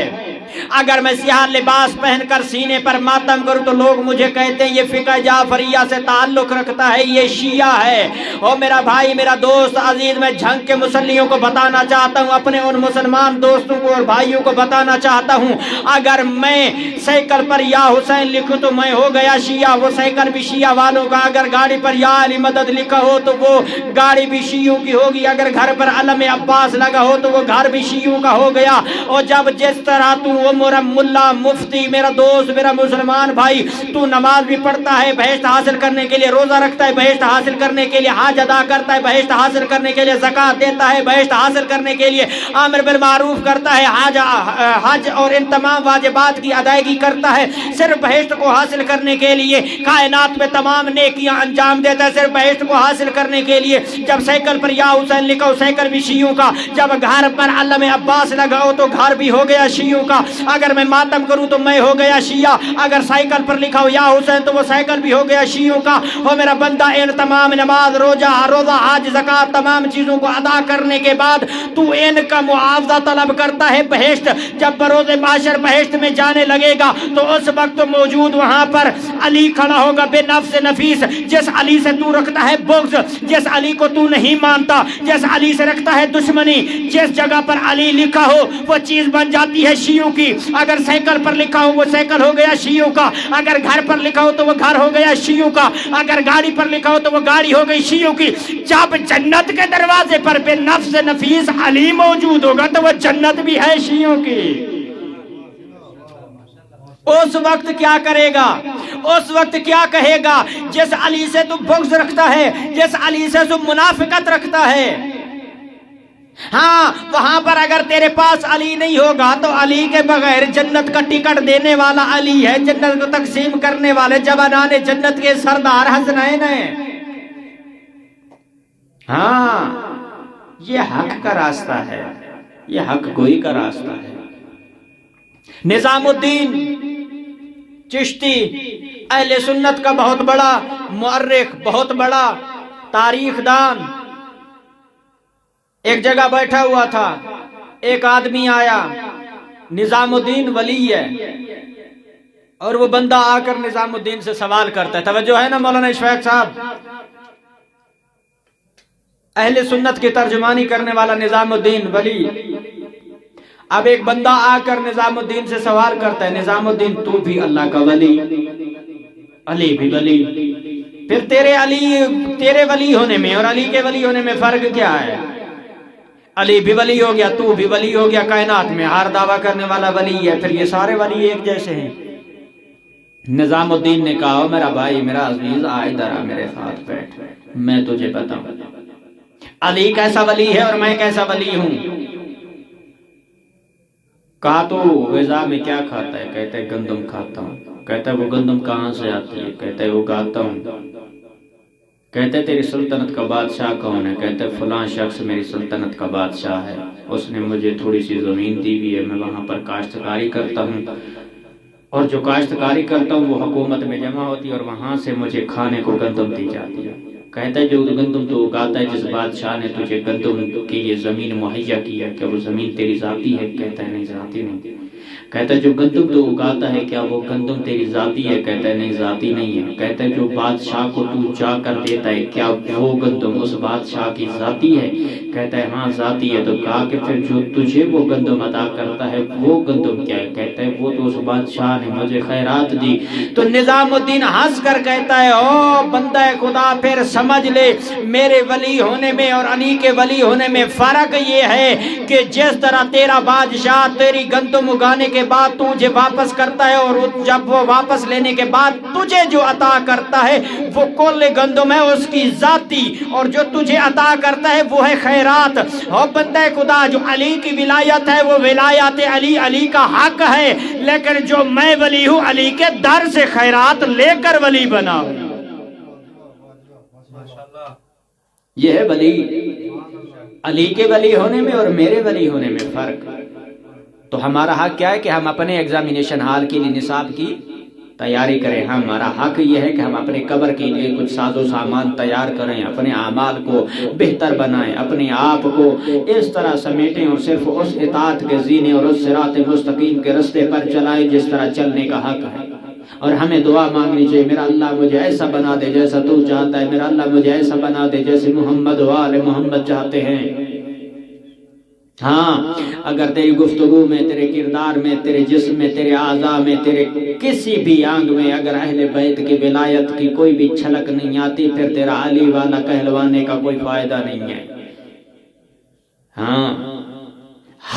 اگر میں سیاہ لباس پہن کر سینے پر ماتم کروں تو لوگ مجھے کہتے ہیں یہ فقہ جعفریہ سے تعلق رکھتا ہے، یہ شیعہ ہے۔ او میرا بھائی، میرا دوست عزیز، میں جھنگ کے مسلیوں کو بتانا چاہتا ہوں، اپنے ان مسلمان دوستوں کو اور بھائیوں کو بتانا چاہتا ہوں، اگر میں سائیکل پر یا حسین لکھوں تو میں ہو گیا شیعہ، وہ سائیکل بھی شیعہ والوں کا، اگر گاڑی پر یا علی مدد لکھا ہو تو وہ گاڑی بھی شیعوں کی ہوگی، اگر گھر پر علم عباس لگا ہو تو وہ گھر بھی شیعوں کا ہو گیا۔ اور جب جس طرح تو وہ ملا مفتی، میرا دوست، میرا مسلمان بھائی، تو نماز بھی پڑھتا ہے بہشت حاصل کرنے کے لیے، روزہ رکھتا ہے بہشت حاصل کرنے کے لیے، حج ادا کرتا ہے بہشت حاصل کرنے کے لیے، زکوٰۃ دیتا ہے بہشت حاصل کرنے کے لیے، امر بالمعروف کرتا ہے، حج اور ان تمام واجبات کی ادائیگی کرتا ہے صرف بہشت کو حاصل کرنے کے لیے، کائنات میں تمام نیکیاں انجام دیتا ہے صرف بہشت کو حاصل کرنے کے لیے۔ جب سائیکل پر یا حسین لکھا ہو سائیکل بھی شیعوں کا، جب گھر پر علم عباس لگا ہو تو گھر بھی ہو گیا شیعوں کا، اگر میں ماتم کروں تو میں ہو گیا شیعہ، اگر سائیکل پر لکھا ہو یا حسین تو وہ سائیکل بھی ہو گیا شیعوں کا۔ ہو میرا بندہ، ان تمام نماز، روزہ، حج، زکوٰۃ، تمام چیزوں کو ادا کرنے کے بعد تو ان کا معاوضہ طلب کرتا ہے بہشت۔ جب بروز محشر بہشت میں جانے لگے گا تو اس وقت موجود وہاں پر علی کھڑا ہوگا بے نفس نفیس، جس علی سے تو رکھتا ہے بغض، جس علی کو تو نہیں مانتا، جس علی سے رکھتا ہے دشمنی، جس جگہ پر علی لکھا ہو وہ چیز بن جاتی ہے شیعوں کی، اگر سائیکل پر لکھا ہو وہ سائیکل ہو گیا شیعوں کا، اگر گھر پر لکھا ہو تو وہ گھر ہو گیا شیعوں کا، اگر گاڑی پر لکھا ہو تو وہ گاڑی ہو گئی شیعوں کی۔ جب جنت کے دروازے پر بے نفس نفیس علی موجود ہوگا تو وہ جنت بھی ہے شیعوں کی۔ اس وقت کیا کرے گا؟ اس وقت کیا کہے گا؟ جس علی سے تو بغض رکھتا ہے، جس علی سے تو منافقت رکھتا ہے، ہاں وہاں پر اگر تیرے پاس علی نہیں ہوگا تو علی کے بغیر جنت کا ٹکٹ دینے والا علی ہے، جنت کو تقسیم کرنے والے جوانان جنت کے سردار حسنین ہیں۔ ہاں یہ حق کا راستہ ہے، یہ حق گوئی کا راستہ ہے۔ نظام الدین چشتی اہل سنت کا بہت بڑا مورخ، بہت بڑا تاریخ دان، ایک جگہ بیٹھا ہوا تھا، ایک آدمی آیا، نظام الدین ولی ہے، اور وہ بندہ آ کر نظام الدین سے سوال کرتا ہے، توجہ ہے نا مولانا اشفاق صاحب، اہل سنت کی ترجمانی کرنے والا نظام الدین ولی۔ اب ایک بندہ آ کر نظام الدین سے سوال کرتا ہے، نظام الدین تو بھی اللہ کا ولی، علی بھی ولی، پھر تیرے ولی ہونے میں اور علی کے ولی ہونے میں فرق کیا ہے؟ علی بھی ولی ہو گیا، تو بھی ولی ہو گیا، کائنات میں ہر دعویٰ کرنے والا ولی ہے، پھر یہ سارے ولی ایک جیسے ہیں۔ نظام الدین نے کہا، میرا بھائی، میرا عزیز، آ ادھر آ میرے ساتھ بیٹھ، میں تجھے بتاؤں علی کیسا ولی ہے اور میں کیسا ولی ہوں۔ کہا تو غذا میں کیا کھاتا ہے؟ کہتا ہے گندم کھاتا ہوں۔ کہتا ہے وہ گندم کہاں سے آتی ہے؟ کہتا ہے اگاتا ہوں۔ کہتا ہے تیری سلطنت کا بادشاہ کون ہے؟ کہتا ہے فلاں شخص میری سلطنت کا بادشاہ ہے، اس نے مجھے تھوڑی سی زمین دی ہوئی ہے، میں وہاں پر کاشتکاری کرتا ہوں، اور جو کاشتکاری کرتا ہوں وہ حکومت میں جمع ہوتی ہے اور وہاں سے مجھے کھانے کو گندم دی جاتی ہے۔ کہتا ہے جو گندم تو اگاتا ہے، جس بادشاہ نے تجھے گندم کی یہ زمین مہیا کی ہے، کہ وہ زمین تیری ذاتی ہے؟ کہتا ہے نہیں، ذاتی نہیں۔ کہتا ہے جو گندم تو اگاتا ہے کیا وہ گندم تیری ذاتی ہے؟ کہتا ہے نہیں ذاتی نہیں ہے۔ کہتا ہے جو بادشاہ کو تو جا کر دیتا ہے کیا وہ گندم اس بادشاہ کی ذاتی ہے؟ کہتا ہے ہاں ذاتی ہے۔ تو کہا کہ پھر جو تجھے وہ گندم عطا کرتا ہے وہ گندم کیا ہے؟ کہتا ہے وہ تو اس بادشاہ نے مجھے خیرات دی۔ تو نظام الدین ہنس کر کہتا ہے او بندہ خدا پھر سمجھ لے میرے ولی ہونے میں اور علی کے ولی ہونے میں فرق یہ ہے کہ جس طرح تیرا بادشاہ تیری گندم اگانے کے بعد تجھے واپس کرتا ہے اور جب وہ واپس لینے کے بعد تجھے جو عطا کرتا ہے وہ کل گندم ہے اس کی ذاتی، اور جو تجھے عطا کرتا ہے وہ ہے خیرات۔ اور بندہ خدا جو علی کی ولایت ہے وہ ولایت علی، علی کا حق ہے، لیکن جو میں ولی ہوں علی کے در سے خیرات لے کر ولی بنا ہوں۔ یہ ہے ولی، علی کے ولی ہونے میں اور میرے ولی ہونے میں فرق۔ تو ہمارا حق کیا ہے کہ ہم اپنے ایگزامینیشن ہال کے لیے نصاب کی تیاری کریں۔ ہمارا حق یہ ہے کہ ہم اپنے قبر کے لیے کچھ ساز و سامان تیار کریں، اپنے اعمال کو بہتر بنائیں، اپنے آپ کو اس طرح سمیٹیں اور صرف اس اطاعت کے زینے اور اس صراط مستقیم کے رستے پر چلائیں جس طرح چلنے کا حق ہے۔ اور ہمیں دعا مانگنی چاہیے میرا اللہ مجھے ایسا بنا دے جیسا تو چاہتا ہے، میرا اللہ مجھے ایسا بنا دے جیسے محمد و آل محمد چاہتے ہیں۔ ہاں اگر تیری گفتگو میں، تیرے کردار میں، تیرے جسم میں، تیرے اعضاء میں، تیرے کسی بھی آنگ میں اگر اہل بیت کی ولایت کی کوئی بھی چھلک نہیں آتی پھر تیرا علی والا کہلوانے کا کوئی فائدہ نہیں ہے۔ ہاں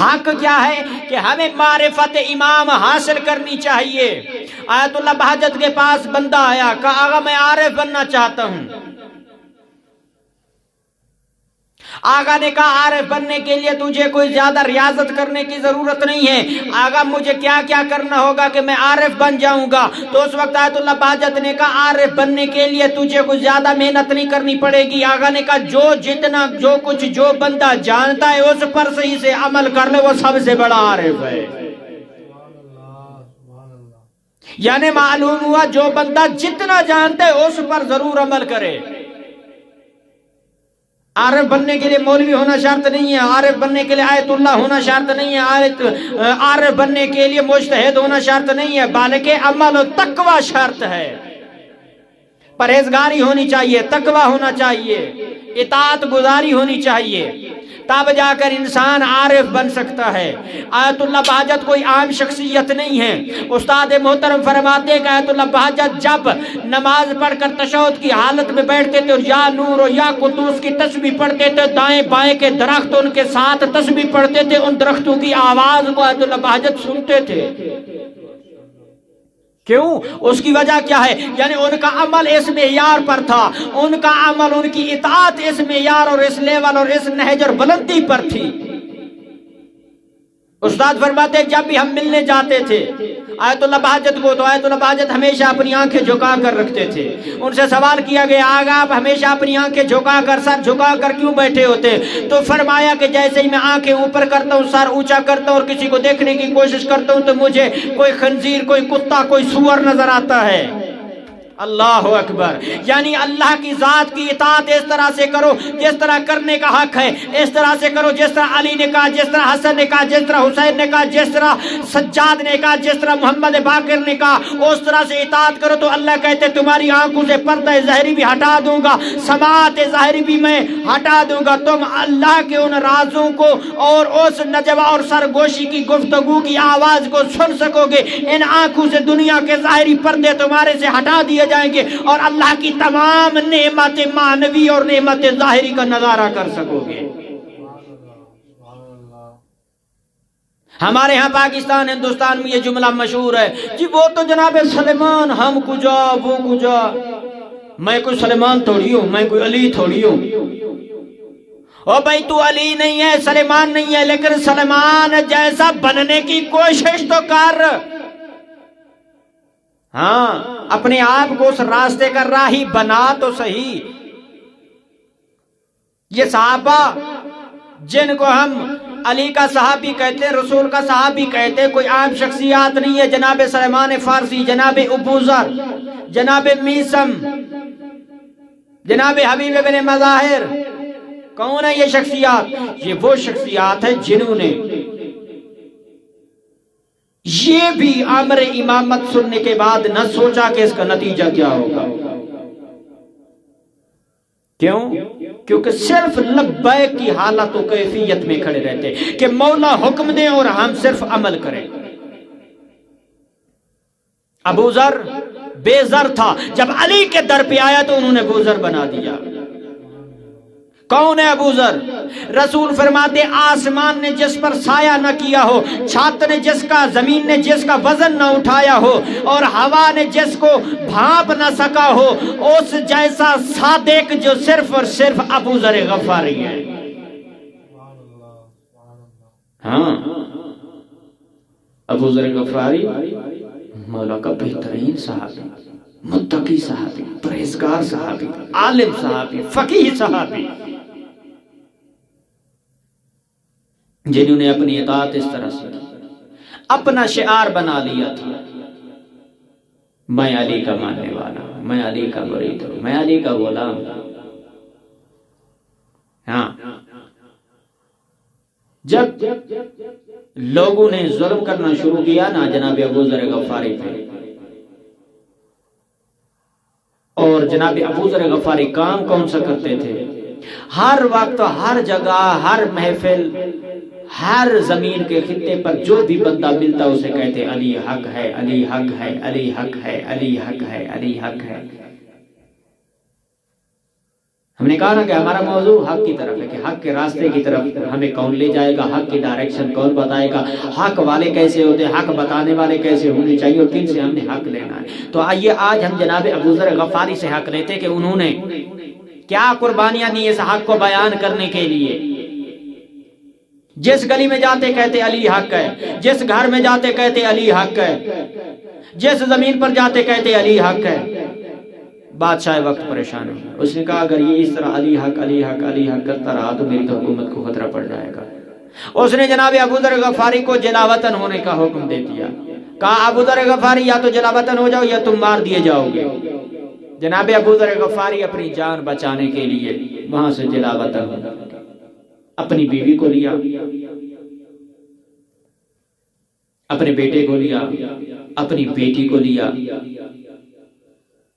حق کیا ہے کہ ہمیں معرفت امام حاصل کرنی چاہیے۔ آیت اللہ بہجت کے پاس بندہ آیا، کہا آقا میں عارف بننا چاہتا ہوں۔ آقا نے کہا عارف بننے کے لیے تجھے کوئی زیادہ ریاضت کرنے کی ضرورت نہیں ہے، آقا مجھے کیا کیا کرنا ہوگا کہ میں عارف بن جاؤں گا؟ تو اس وقت آیت اللہ بہجت نے کہا عارف بننے کے لیے تجھے کوئی زیادہ محنت نہیں کرنی پڑے گی۔ آقا نے کہا جو جتنا جو کچھ جو بندہ جانتا ہے اس پر صحیح سے عمل کر لے وہ سب سے بڑا عارف ہے۔ یعنی معلوم ہوا جو بندہ جتنا جانتا ہے اس پر ضرور عمل کرے۔ عارف بننے کے لیے مولوی ہونا شرط نہیں ہے، عارف بننے کے لیے آیت اللہ ہونا شرط نہیں ہے، عارف بننے کے لیے مجتہد ہونا شرط نہیں ہے، بلکہ عمل و تقوی شرط ہے۔ پرہیزگاری ہونی چاہیے، تقوی ہونا چاہیے، اطاعت گزاری ہونی چاہیے، تب جا کر انسان عارف بن سکتا ہے۔ آیت اللہ بہجت کوئی عام شخصیت نہیں ہے۔ استاد محترم فرماتے ہیں کہ آیت اللہ بہجت جب نماز پڑھ کر تشہد کی حالت میں بیٹھتے تھے اور یا نور اور یا قدوس کی تسبیح پڑھتے تھے، دائیں بائیں کے درخت ان کے ساتھ تسبیح پڑھتے تھے، ان درختوں کی آواز کو آیت اللہ بہجت سنتے تھے۔ کیوں؟ اس کی وجہ کیا ہے؟ یعنی ان کا عمل اس معیار پر تھا، ان کا عمل، ان کی اطاعت اس معیار اور اس لیول اور اس نہج اور بلندی پر تھی۔ استاد فرماتے ہیں جب بھی ہم ملنے جاتے تھے آیت اللہ بہجت کو تو آیت اللہ بہجت ہمیشہ اپنی آنکھیں جھکا کر رکھتے تھے۔ ان سے سوال کیا گیا آگا آپ ہمیشہ اپنی آنکھیں جھکا کر، سر جھکا کر کیوں بیٹھے ہوتے؟ تو فرمایا کہ جیسے ہی میں آنکھیں اوپر کرتا ہوں، سر اونچا کرتا ہوں اور کسی کو دیکھنے کی کوشش کرتا ہوں تو مجھے کوئی خنزیر، کوئی کتا، کوئی سور نظر آتا ہے۔ اللہ اکبر! یعنی اللہ کی ذات کی اطاعت اس طرح سے کرو جس طرح کرنے کا حق ہے، اس طرح سے کرو جس طرح علی نے کہا، جس طرح حسن نے کہا، جس طرح حسین نے کہا، جس طرح سجاد نے کہا، جس طرح محمد باقر نے کہا، اس طرح سے اطاعت کرو۔ تو اللہ کہتے تمہاری آنکھوں سے پردہ ظاہری بھی ہٹا دوں گا، سماعت ظاہری بھی میں ہٹا دوں گا، تم اللہ کے ان رازوں کو اور اس نجوہ اور سرگوشی کی گفتگو کی آواز کو سن سکو گے۔ ان آنکھوں سے دنیا کے ظاہری پردے تمہارے سے ہٹا دیے جائیں گے اور اللہ کی تمام نعمت معنوی اور نعمت ظاہری کا نظارہ کر سکو گے۔ ہمارے ہاں پاکستان ہندوستان میں یہ جملہ مشہور ہے، جی وہ تو جناب سلیمان، ہم کجا وہ کجا، میں کوئی سلیمان تھوڑی ہوں، میں کوئی علی تھوڑی ہوں۔ او بھائی تو علی نہیں ہے، سلیمان نہیں ہے، لیکن سلیمان جیسا بننے کی کوشش تو کر۔ ہاں اپنے آپ کو اس راستے کا راہی بنا تو صحیح۔ یہ صحابہ جن کو ہم علی کا صحابی کہتے ہیں، رسول کا صحابی کہتے ہیں، کوئی عام شخصیات نہیں ہے۔ جناب سلیمان فارسی، جناب ابو ذر، جناب میثم، جناب حبیب بن مظاہر، کون ہے یہ شخصیات؟ یہ وہ شخصیات ہیں جنہوں نے یہ بھی امر امامت سننے کے بعد نہ سوچا کہ اس کا نتیجہ کیا ہوگا. کیوں؟ کیونکہ صرف لبیک کی حالت و کیفیت میں کھڑے رہتے کہ مولا حکم دیں اور ہم صرف عمل کریں. ابو ذر بے ذر تھا، جب علی کے در پہ آیا تو انہوں نے گو ذر بنا دیا. کون ہے ابو ذر؟ رسول فرماتے آسمان نے جس پر سایہ نہ کیا ہو، چھت نے جس کا، زمین نے جس کا وزن نہ اٹھایا ہو، اور ہوا نے جس کو بھانپ نہ سکا ہو، اس جیسا صادق جو صرف اور صرف ابو ذر غفاری ہے. ہاں، ابو ذر غفاری مولا کا بہترین صحابی، متقی صحابی، پرہیزگار صحابی، عالم صحابی، فقیہ صحابی، جنہوں نے اپنی اطاعت اس طرح سے اپنا شعار بنا لیا تھا، میں علی کا ماننے والا ہوں، میں علی کا مرید ہوں، میں علی کا غلام ہوں. ہاں، جب لوگوں نے ظلم کرنا شروع کیا نا جناب ابو ذر غفاری پہ، اور جناب ابو ذر غفاری کام کون سا کرتے تھے؟ ہر وقت، ہر جگہ، ہر محفل، ہر زمین کے خطے پر جو بھی بندہ ملتا اسے کہتے علی حق ہے، علی حق ہے، علی حق ہے، علی حق ہے، علی حق ہے. ہم نے کہا نا کہ ہمارا موضوع حق کی طرف ہے، کہ حق کے راستے کی طرف ہمیں کون لے جائے گا، حق کی ڈائریکشن کون بتائے گا، حق والے کیسے ہوتے، حق بتانے والے کیسے ہونے چاہیے، اور کن سے ہم نے حق لینا ہے. تو آئیے آج ہم جناب ابو ذر غفاری سے حق لیتے کہ انہوں نے کیا قربانیاں دی اس حق کو بیان کرنے کے لیے. جس گلی میں جاتے کہتے علی حق ہے، جس گھر میں جاتے کہتے علی حق ہے، جس زمین پر جاتے کہتے علی حق ہے. بادشاہ وقت پریشان ہو، اس نے کہا اگر یہ اس طرح علی حق علی حق علی حق کرتا رہا تو میری تو حکومت کو خطرہ پڑ جائے گا. اس نے جناب ابو ذر غفاری کو جلا وطن ہونے کا حکم دے دیا. کہا ابو ذر غفاری یا تو جلا وطن ہو جاؤ یا تم مار دیے جاؤ گے. جناب ابو ذر غفاری اپنی جان بچانے کے لیے وہاں سے جلا وطن ہو، اپنی بیوی کو لیا، اپنے بیٹے کو لیا، اپنی بیٹی کو لیا،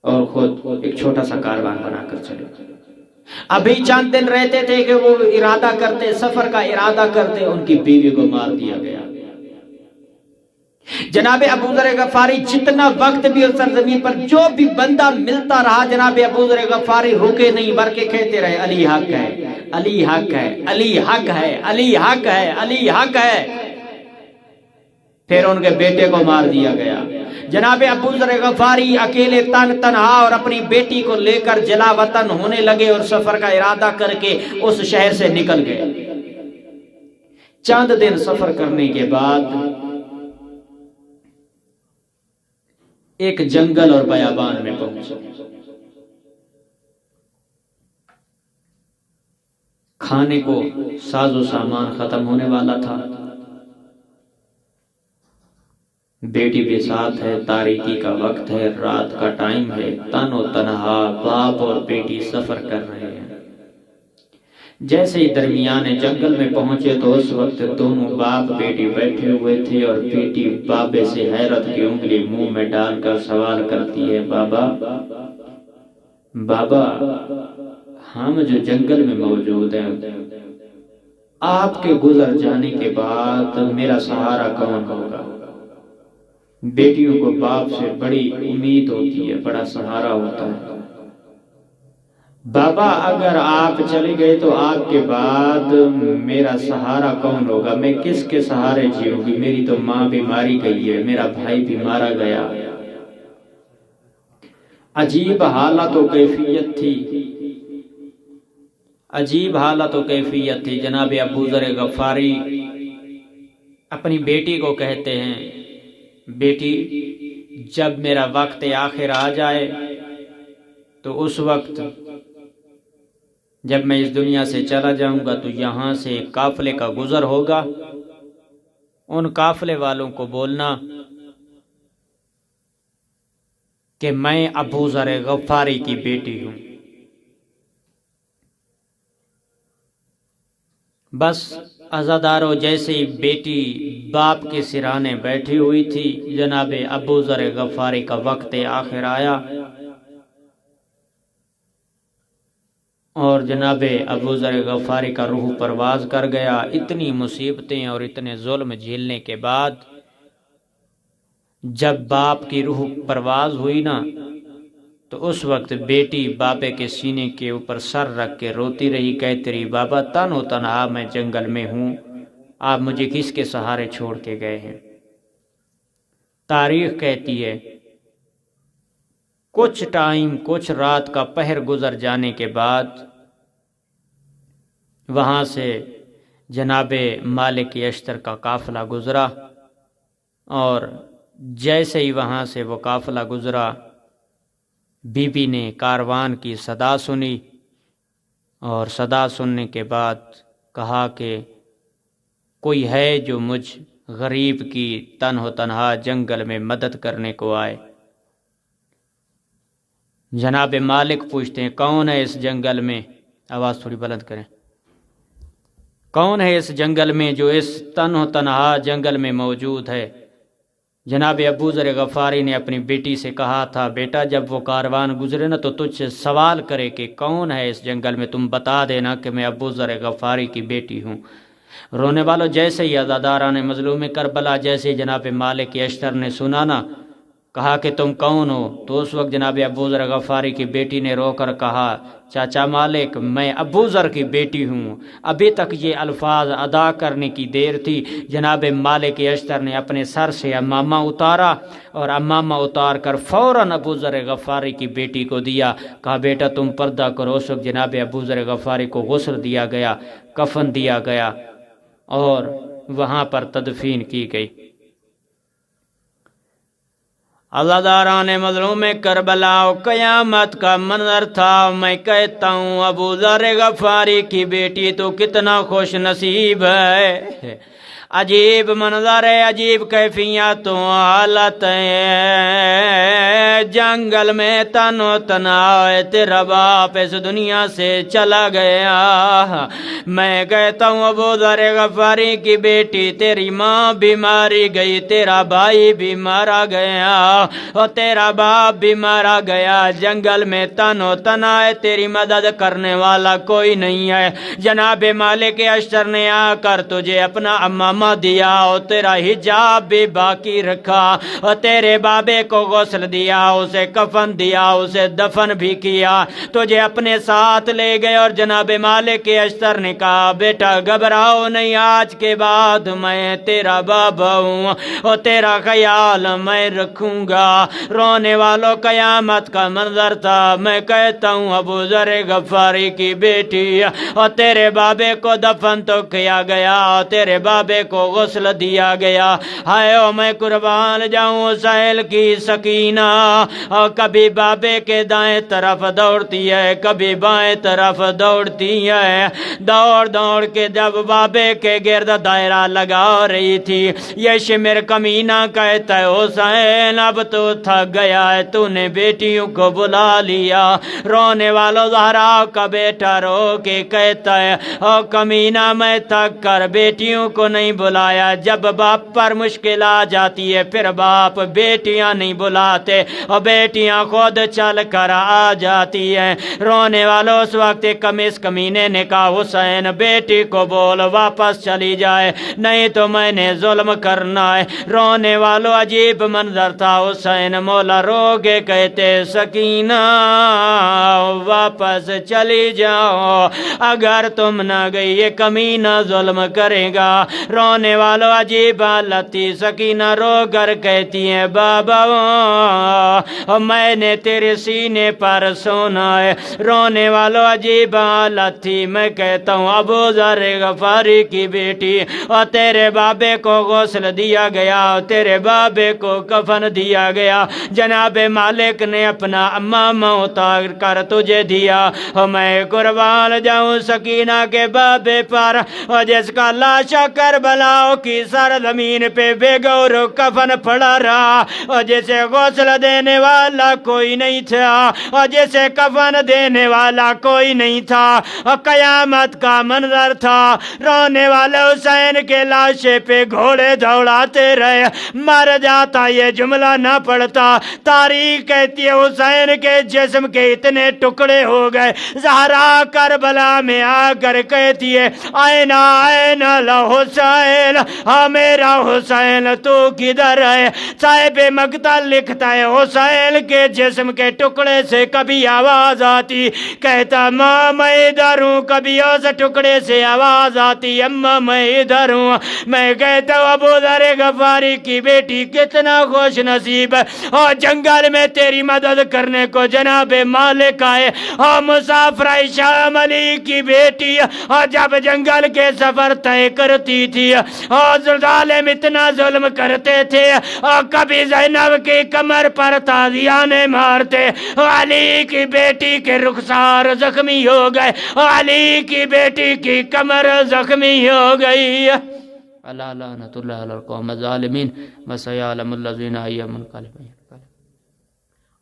اور خود ایک چھوٹا سا کاروان بنا کر چلے. ابھی چند دن رہتے تھے کہ وہ ارادہ کرتے، سفر کا ارادہ کرتے، ان کی بیوی کو مار دیا گیا. جناب ابو ذر غفاری جتنا وقت بھی اس سرزمین پر جو بھی بندہ ملتا رہا، جناب ابو ذر غفاری رکے نہیں، بلکہ کہتے رہے علی حق ہے، علی حق ہے، علی حق ہے، علی حق ہے، علی حق ہے. پھر ان کے بیٹے کو مار دیا گیا. جناب ابو ذر غفاری اکیلے تنہا اور اپنی بیٹی کو لے کر جلا وطن ہونے لگے اور سفر کا ارادہ کر کے اس شہر سے نکل گئے. چند دن سفر کرنے کے بعد ایک جنگل اور بیابان میں پہنچے. کھانے کو ساز و سامان ختم ہونے والا تھا، بیٹی بھی ساتھ ہے، تاریکی کا وقت ہے، رات کا ٹائم ہے، تن و تنہا باپ اور بیٹی سفر کر رہے ہیں. جیسے ہی درمیان جنگل میں پہنچے تو اس وقت دونوں باپ بیٹی بیٹھے ہوئے تھے، اور بیٹی بابے سے حیرت کی انگلی منہ میں ڈال کر سوال کرتی ہے، بابا بابا ہم جو جنگل میں موجود ہیں، آپ کے گزر جانے کے بعد میرا سہارا کون ہوگا؟ بیٹیوں کو باپ سے بڑی امید ہوتی ہے، بڑا سہارا ہوتا ہے. بابا اگر آپ چلے گئے تو آپ کے بعد میرا سہارا کون ہوگا؟ میں کس کے سہارے جیوں گی؟ میری تو ماں بھی ماری گئی ہے، میرا بھائی بھی مارا گیا. عجیب حالت و کیفیت تھی، عجیب حالت و کیفیت تھی. جناب ابو ذر غفاری اپنی بیٹی کو کہتے ہیں، بیٹی جب میرا وقت آخر آ جائے تو اس وقت جب میں اس دنیا سے چلا جاؤں گا تو یہاں سے ایک قافلے کا گزر ہوگا، ان قافلے والوں کو بولنا کہ میں ابو ذر غفاری کی بیٹی ہوں. بس عزادارو جیسے بیٹی باپ کے سرانے بیٹھی ہوئی تھی. جناب ابو ذر غفاری کا وقت آخر آیا اور جناب ابو ذر غفاری کا روح پرواز کر گیا. اتنی مصیبتیں اور اتنے ظلم جھیلنے کے بعد جب باپ کی روح پرواز ہوئی نا تو اس وقت بیٹی بابے کے سینے کے اوپر سر رکھ کے روتی رہی، کہتی رہی بابا تن و تنہا میں جنگل میں ہوں، آپ مجھے کس کے سہارے چھوڑ کے گئے ہیں. تاریخ کہتی ہے کچھ ٹائم، کچھ رات کا پہر گزر جانے کے بعد وہاں سے جناب مالک اشتر کا قافلہ گزرا، اور جیسے ہی وہاں سے وہ قافلہ گزرا بی بی نے کاروان کی صدا سنی، اور صدا سننے کے بعد کہا کہ کوئی ہے جو مجھ غریب کی تنہا تنہا جنگل میں مدد کرنے کو آئے. جناب مالک پوچھتے ہیں کون ہے اس جنگل میں، آواز تھوڑی بلند کریں، کون ہے اس جنگل میں جو اس تنہا تنہا جنگل میں موجود ہے. جناب ابو ذر غفاری نے اپنی بیٹی سے کہا تھا بیٹا جب وہ کاروان گزرے نا تو تجھ سے سوال کرے کہ کون ہے اس جنگل میں، تم بتا دینا کہ میں ابو ذر غفاری کی بیٹی ہوں. رونے والوں جیسے ہی عزاداران مظلوم کربلا، جیسے ہی جناب مالک اشتر نے سنا نا، کہا کہ تم کون ہو، تو اس وقت جناب ابو ذر غفاری کی بیٹی نے رو کر کہا چاچا مالک میں ابو ذر کی بیٹی ہوں. ابھی تک یہ الفاظ ادا کرنے کی دیر تھی، جناب مالک اشتر نے اپنے سر سے امامہ اتارا اور امامہ اتار کر فوراً ابو ذر غفاری کی بیٹی کو دیا. کہا بیٹا تم پردہ کرو. اس وقت جناب ابو ذر غفاری کو غسل دیا گیا، کفن دیا گیا اور وہاں پر تدفین کی گئی. عزاداران مظلوم کربلا قیامت کا منظر تھا. میں کہتا ہوں ابو ذر غفاری کی بیٹی تو کتنا خوش نصیب ہے. عجیب منظر ہے، عجیب کیفیت و حالت ہے. جنگل میں تن و تنہا ہے، تیرا باپ اس دنیا سے چلا گیا. میں کہتا ہوں ابو ذر غفاری کی بیٹی تیری ماں بھی ماری گئی، تیرا بھائی بھی مارا گیا اور تیرا باپ بھی مارا گیا. جنگل میں تن و تنہا ہے، تیری مدد کرنے والا کوئی نہیں ہے. جناب مالک اشتر نے آ کر تجھے اپنا امامہ دیا اور تیرا حجاب بھی باقی رکھا اور تیرے بابے کو غسل دیا، اسے کفن دیا، اسے دفن بھی کیا، تجھے اپنے ساتھ لے گئے. اور جناب مالک اشتر نے کہا بیٹا گھبراؤ نہیں، آج کے بعد میں تیرا بابا ہوں اور تیرا خیال میں رکھوں گا. رونے والوں قیامت کا منظر تھا. میں کہتا ہوں ابو ذر غفاری کی بیٹی اور تیرے بابے کو دفن تو کیا گیا اور تیرے بابے کو غسل دیا گیا. ہائے او میں قربان جاؤں سہیل کی سکینہ اور کبھی بابے کے دائیں طرف دوڑتی ہے، کبھی بائیں طرف دوڑتی ہے. دوڑ دوڑ کے جب بابے کے گرد دائرہ لگا رہی تھی، یہ شمر کمینہ کہتا ہے حسین اب تو تھک گیا ہے، تو نے بیٹیوں کو بلا لیا. رونے والوں زہرا کا بیٹا رو کے کہتا ہے او کمینہ میں تھک کر بیٹیوں کو نہیں بلایا. جب باپ پر مشکل آ جاتی ہے پھر باپ بیٹیاں نہیں بلاتے اور بیٹیاں خود چل کر آ جاتی ہیں. رونے والوں اس وقت کمیس کمینے نے کہا حسین بیٹی کو بول واپس چلی جائے نہیں تو میں نے ظلم کرنا ہے. رونے والوں عجیب منظر تھا. حسین مولا رو کے کہتے سکینہ واپس چلی جاؤ، اگر تم نہ گئی یہ کمینہ ظلم کرے گا. رونے والوں عجیب حالت تھی. سکینہ رو کر کہتی ہیں بابا میں نے تیرے سینے پر سونا ہے. رونے والوں عجیب حالت تھی. میں کہتا ہوں ابو ذر غفاری کی بیٹی اور تیرے بابے کو غسل دیا گیا اور تیرے بابے کو کفن دیا گیا. جناب مالک نے اپنا امامہ اتار کر تجھے دیا اور میں قربان جاؤں سکینہ کے بابے پر اور جس کا لاشا کربلا کربلاؤں کی سرزمین پہ بے گور کفن پڑا رہا، اور جسے غسل دینے والا کوئی نہیں تھا، اور جسے کفن دینے والا کوئی نہیں تھا، اور قیامت کا منظر تھا، رونے والے حسین کے لاشے پہ گھوڑے دوڑاتے رہے، مر جاتا یہ جملہ نہ پڑتا۔ تاریخ کہتی ہے حسین کے جسم کے اتنے ٹکڑے ہو گئے، زہرا کربلا میں آ کر کہتی ہے آئینہ آئینہ حسین، ہاں میرا حسین تو کدھر ہے؟ صاحب مقتل لکھتا ہے حسین کے جسم کے ٹکڑے سے کبھی آواز آتی، کہتا ماں میں ادھر ہوں، کبھی اس ٹکڑے سے آواز آتی اماں میں ادھر ہوں۔ میں کہتا ہوں ابو ذر غفاری کی بیٹی کتنا خوش نصیب ہے، اور جنگل میں تیری مدد کرنے کو جناب مالک آئے، اور مسافر شام علی کی بیٹی اور جب جنگل کے سفر طے کرتی تھی، اور ظالم اتنا ظلم کرتے تھے، اور کبھی زینب کی کمر پر تازیانے مارتے، علی کی بیٹی کے رخسار زخمی ہو گئے، علی کی بیٹی کی کمر زخمی ہو گئی۔ اللہ لعنت اللہ علی القوم الظالمین وسيعلم الذين ينقلبون۔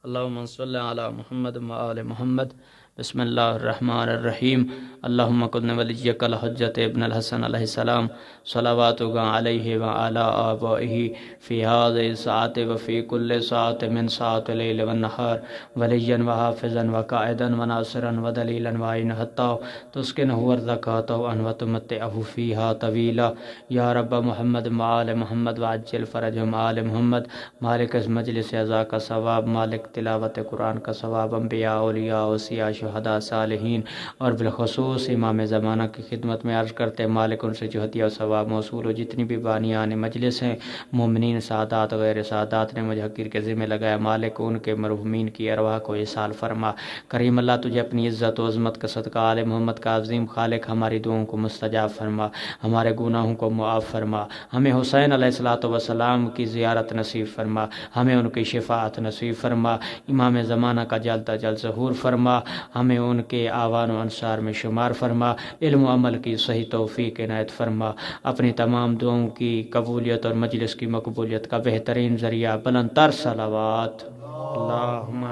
اللهم صل على محمد وآل محمد۔ بسم اللہ الرحمن الرحیم۔ اللہم کن ولیک الحجۃ ابن الحسن علیہ السلام صلواتک علیہ وعلی آبائہ فی هذه الساعة وفی کل ساعة من ساعة اللیل والنہار ولیا وحافظا وقائدا وناصرا ودلیلا وعینا حتی تسکنہ ورزقاتہ ان وتمتعہ فیہا طویلا۔ یا رب محمد وآل محمد وعجل فرجہم آل محمد۔ مالک اس مجلس اعزا کا ثواب، مالک تلاوت قرآن کا ثواب، انبیاء اولیاء وصیاء شہداء صالحین اور بالخصوص امام زمانہ کی خدمت میں عرض کرتے مالک ان سے جو ہدیہ و ثواب موصول ہو، جتنی بھی بانیان مجلس ہیں، مومنین سادات غیر سادات نے مجھے حقیر کے ذمہ لگایا، مالک ان کے مرحومین کی ارواح کو احسال فرما۔ کریم اللہ تجھے اپنی عزت و عظمت کا صدقہ آل محمد کا عظیم خالق ہماری دعاؤں کو مستجاب فرما، ہمارے گناہوں کو معاف فرما، ہمیں حسین علیہ السلام کی زیارت نصیب فرما، ہمیں ان کی شفاعت نصیب فرما، امام زمانہ کا جلد از جلد ظہور فرما، ہمیں ان کے آوان و انصار میں شمار فرما، علم و عمل کی صحیح توفیق عنایت فرما، اپنی تمام دعاؤں کی قبولیت اور مجلس کی مقبولیت کا بہترین ذریعہ بلند تر صلوات۔ اللہم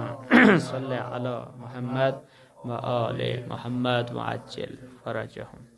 صلی علی محمد و آل محمد وعجل فرجہم۔